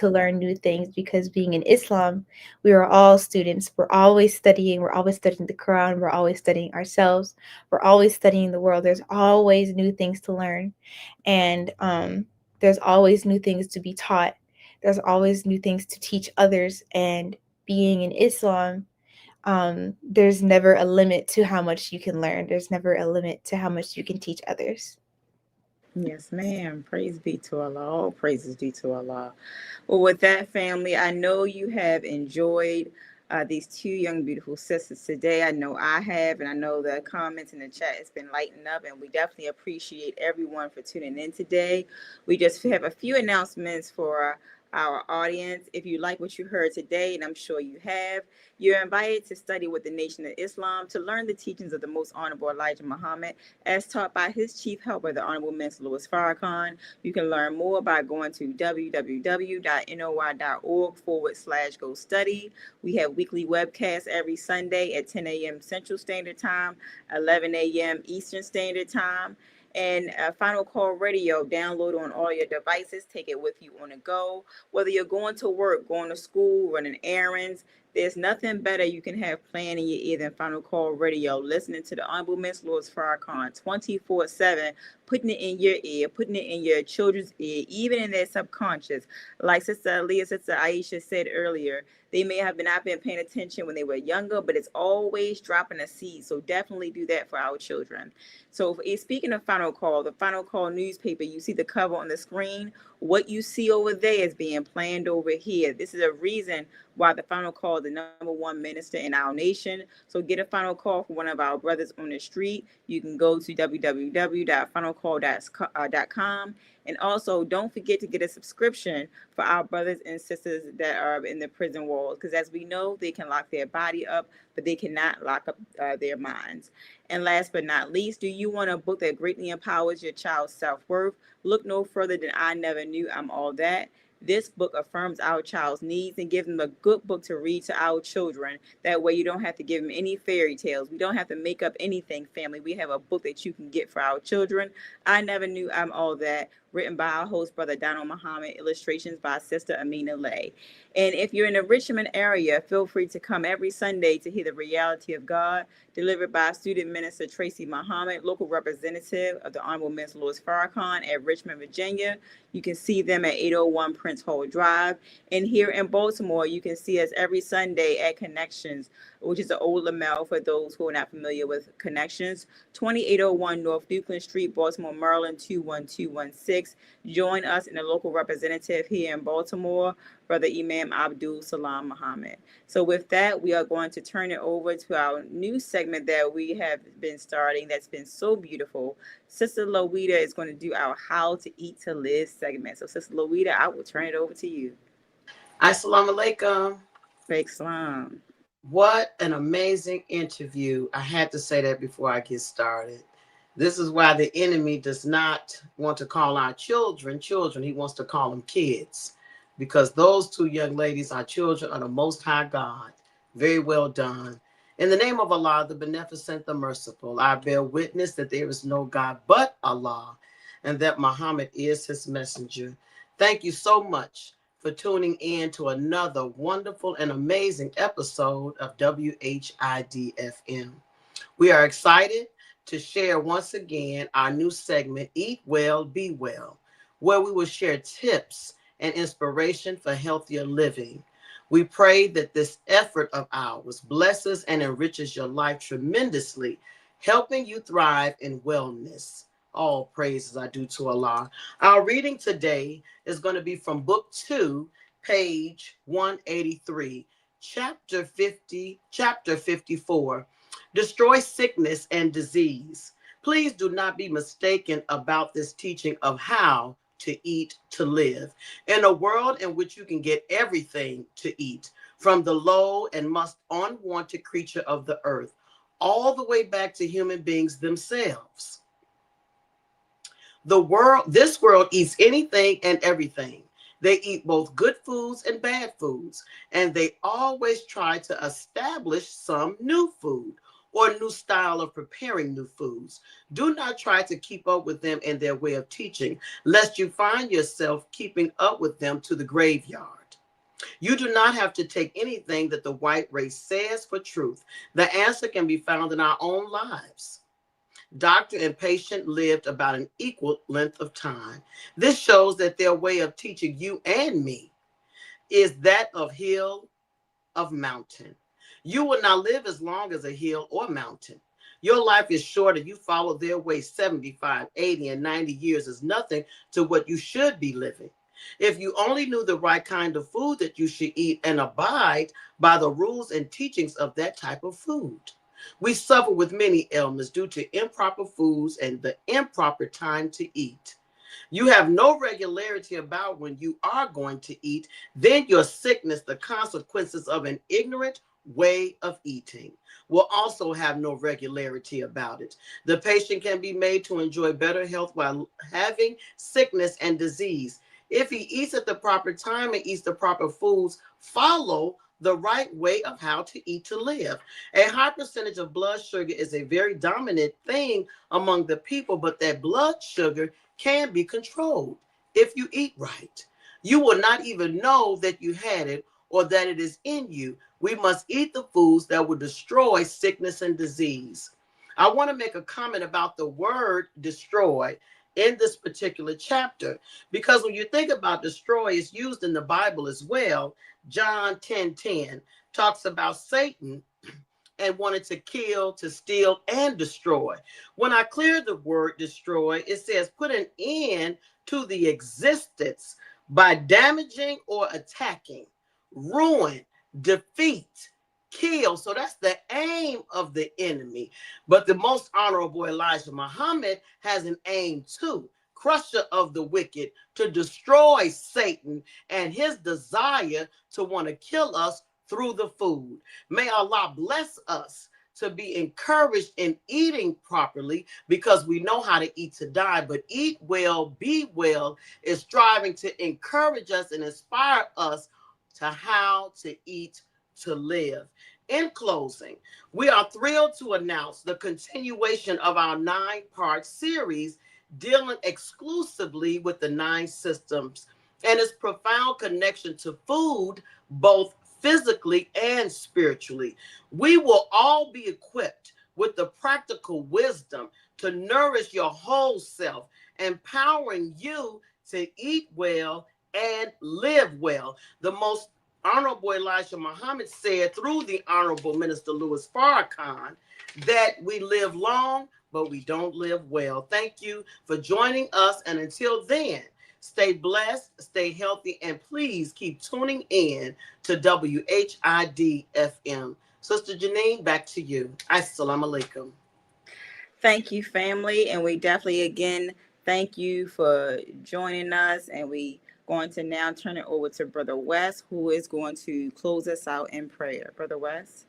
learn new things, because being in Islam, we are all students. We're always studying. We're always studying the Quran. We're always studying ourselves. We're always studying the world. There's always new things to learn, and there's always new things to be taught. There's always new things to teach others, and being in Islam, there's never a limit to how much you can learn. There's never a limit to how much you can teach others. Yes, ma'am. Praise be to Allah. All praises be to Allah. Well, with that, family, I know you have enjoyed these two young, beautiful sisters today. I know I have, and I know the comments in the chat has been lighting up, and we definitely appreciate everyone for tuning in today. We just have a few announcements for our audience. If you like what you heard today, and I'm sure you have, you're invited to study with the Nation of Islam to learn the teachings of the Most Honorable Elijah Muhammad as taught by his chief helper, the Honorable Minister Louis Farrakhan. You can learn more by going to www.noi.org/go study. We have weekly webcasts every Sunday at 10 a.m. Central Standard Time, 11 a.m. Eastern Standard Time. And Final Call Radio, download on all your devices. Take it with you on the go. Whether you're going to work, going to school, running errands, there's nothing better you can have playing in your ear than Final Call Radio, listening to the Honorable Miss Louis Farrakhan 24/7, putting it in your ear, putting it in your children's ear, even in their subconscious. Like Sister Aaliyah, Sister Aisha said earlier, they may have not been paying attention when they were younger, but it's always dropping a seed. So definitely do that for our children. So speaking of Final Call, the Final Call newspaper, you see the cover on the screen. What you see over there is being planned over here. This is a reason why the Final Call is the #1 minister in our nation. So get a Final Call from one of our brothers on the street. You can go to www.finalcall.com. And also, don't forget to get a subscription for our brothers and sisters that are in the prison walls. Because as we know, they can lock their body up, but they cannot lock up their minds. And last but not least, do you want a book that greatly empowers your child's self-worth? Look no further than I Never Knew I'm All That. This book affirms our child's needs and gives them a good book to read to our children. That way you don't have to give them any fairy tales. We don't have to make up anything, family. We have a book that you can get for our children. I Never Knew I'm All That, written by our host, Brother Donald Muhammad, illustrations by Sister Amina Lay. And if you're in the Richmond area, feel free to come every Sunday to hear the reality of God, delivered by student minister Tracy Muhammad, local representative of the Honorable Minister Louis Farrakhan at Richmond, Virginia. You can see them at 801 Prince Hall Drive. And here in Baltimore, you can see us every Sunday at Connections, which is an old Lamel for those who are not familiar with Connections, 2801 North Dukeland Street, Baltimore, Maryland, 21216. Join us in the local representative here in Baltimore, Brother Imam Abdul Salam Muhammad. So with that, we are going to turn it over to our new segment that we have been starting that's been so beautiful. Sister Lawita is going to do our How to Eat to Live segment. So Sister Lawita, I will turn it over to you. Assalamu alaikum. Fake Islam. What an amazing interview. I had to say that before I get started. This is why the enemy does not want to call our children. He wants to call them kids, because those two young ladies are children of the Most High God. Very well done. In the name of Allah, the Beneficent, the Merciful, I bear witness that there is no God but Allah, and that Muhammad is his messenger. Thank you so much for tuning in to another wonderful and amazing episode of WHID-FM. We are excited to share once again our new segment, Eat Well, Be Well, where we will share tips and inspiration for healthier living. We pray that this effort of ours blesses and enriches your life tremendously, helping you thrive in wellness. All praises I do to Allah. Our reading today is going to be from Book 2, page 183, chapter 54, Destroy Sickness and Disease. Please do not be mistaken about this teaching of how to eat to live. In a world in which you can get everything to eat, from the low and most unwanted creature of the earth, all the way back to human beings themselves. This world eats anything and everything. They eat both good foods and bad foods, and they always try to establish some new food or new style of preparing new foods. Do not try to keep up with them in their way of teaching, lest you find yourself keeping up with them to the graveyard. You do not have to take anything that the white race says for truth. The answer can be found in our own lives. Doctor and patient lived about an equal length of time. This shows that their way of teaching you and me is that of hill, of mountain. You will not live as long as a hill or mountain. Your life is short and you follow their way 75, 80, and 90 years is nothing to what you should be living. If you only knew the right kind of food that you should eat and abide by the rules and teachings of that type of food. We suffer with many ailments due to improper foods and the improper time to eat. You have no regularity about when you are going to eat, then your sickness, the consequences of an ignorant way of eating, will also have no regularity about it. The patient can be made to enjoy better health while having sickness and disease. If he eats at the proper time and eats the proper foods, follow the right way of how to eat to live. A high percentage of blood sugar is a very dominant thing among the people, but that blood sugar can be controlled if you eat right. You will not even know that you had it or that it is in you. We must eat the foods that will destroy sickness and disease. I want to make a comment about the word destroy in this particular chapter, because when you think about destroy, it's used in the Bible as well. John 10:10 talks about Satan and wanted to kill, to steal, and destroy. When I clear the word destroy, it says put an end to the existence by damaging or attacking, ruin, defeat, kill. So that's the aim of the enemy. But the most honorable Elijah Muhammad has an aim too. Crusher of the wicked, to destroy Satan and his desire to want to kill us through the food. May Allah bless us to be encouraged in eating properly, because we know how to eat to die, but eat well, be well is striving to encourage us and inspire us to how to eat to live. In closing, we are thrilled to announce the continuation of our 9-part series dealing exclusively with the 9 systems and its profound connection to food, both physically and spiritually. We will all be equipped with the practical wisdom to nourish your whole self, empowering you to eat well and live well. The most Honorable Elijah Muhammad said through the Honorable Minister Louis Farrakhan that we live long, but we don't live well. Thank you for joining us. And until then, stay blessed, stay healthy, and please keep tuning in to WHID-FM. Sister Janine, back to you. Assalamu alaikum. Thank you, family. And we definitely, again, thank you for joining us. And we going to now turn it over to Brother West, who is going to close us out in prayer. Brother West.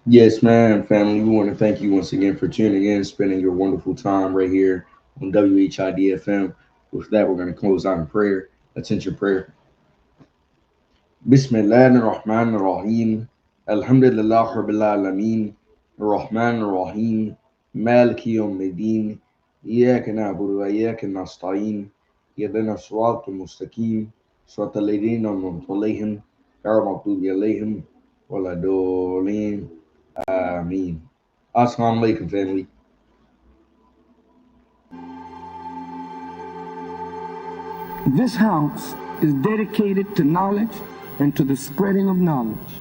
Yes, ma'am, family. We want to thank you once again for tuning in, spending your wonderful time right here on WHID-FM. With that, we're going to close out in prayer. Attention prayer. Bismillahir-Rahmanir-Rahim. Alhamdulillah Rabbil Alameen. Rahmanir-Rahim. Maliki Yawmiddin. إياك نعبد وإياك نستعين اهدنا الصراط المستقيم صراط الذين أنعمت عليهم غير المغضوب عليهم ولا الضالين آمين. Assalamu alaikum, family. This house is dedicated to knowledge and to the spreading of knowledge.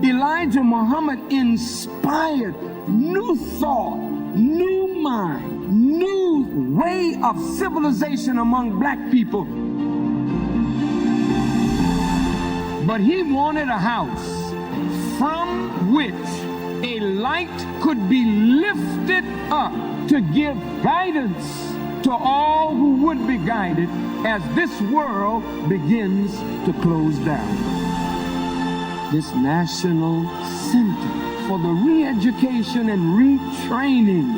Elijah Muhammad inspired new thought, new mind, new way of civilization among black people. But he wanted a house from which a light could be lifted up to give guidance to all who would be guided as this world begins to close down. This National Center for the re-education and retraining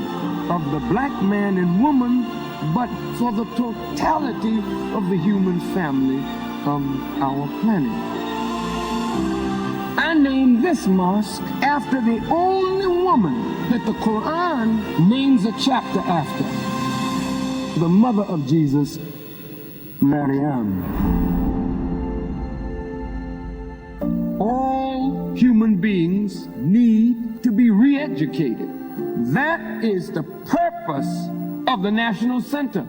of the black man and woman, but for the totality of the human family on our planet. I named this mosque after the only woman that the Quran names a chapter after, the mother of Jesus, Maryam. All human beings need to be re-educated. That is the purpose of the National Center.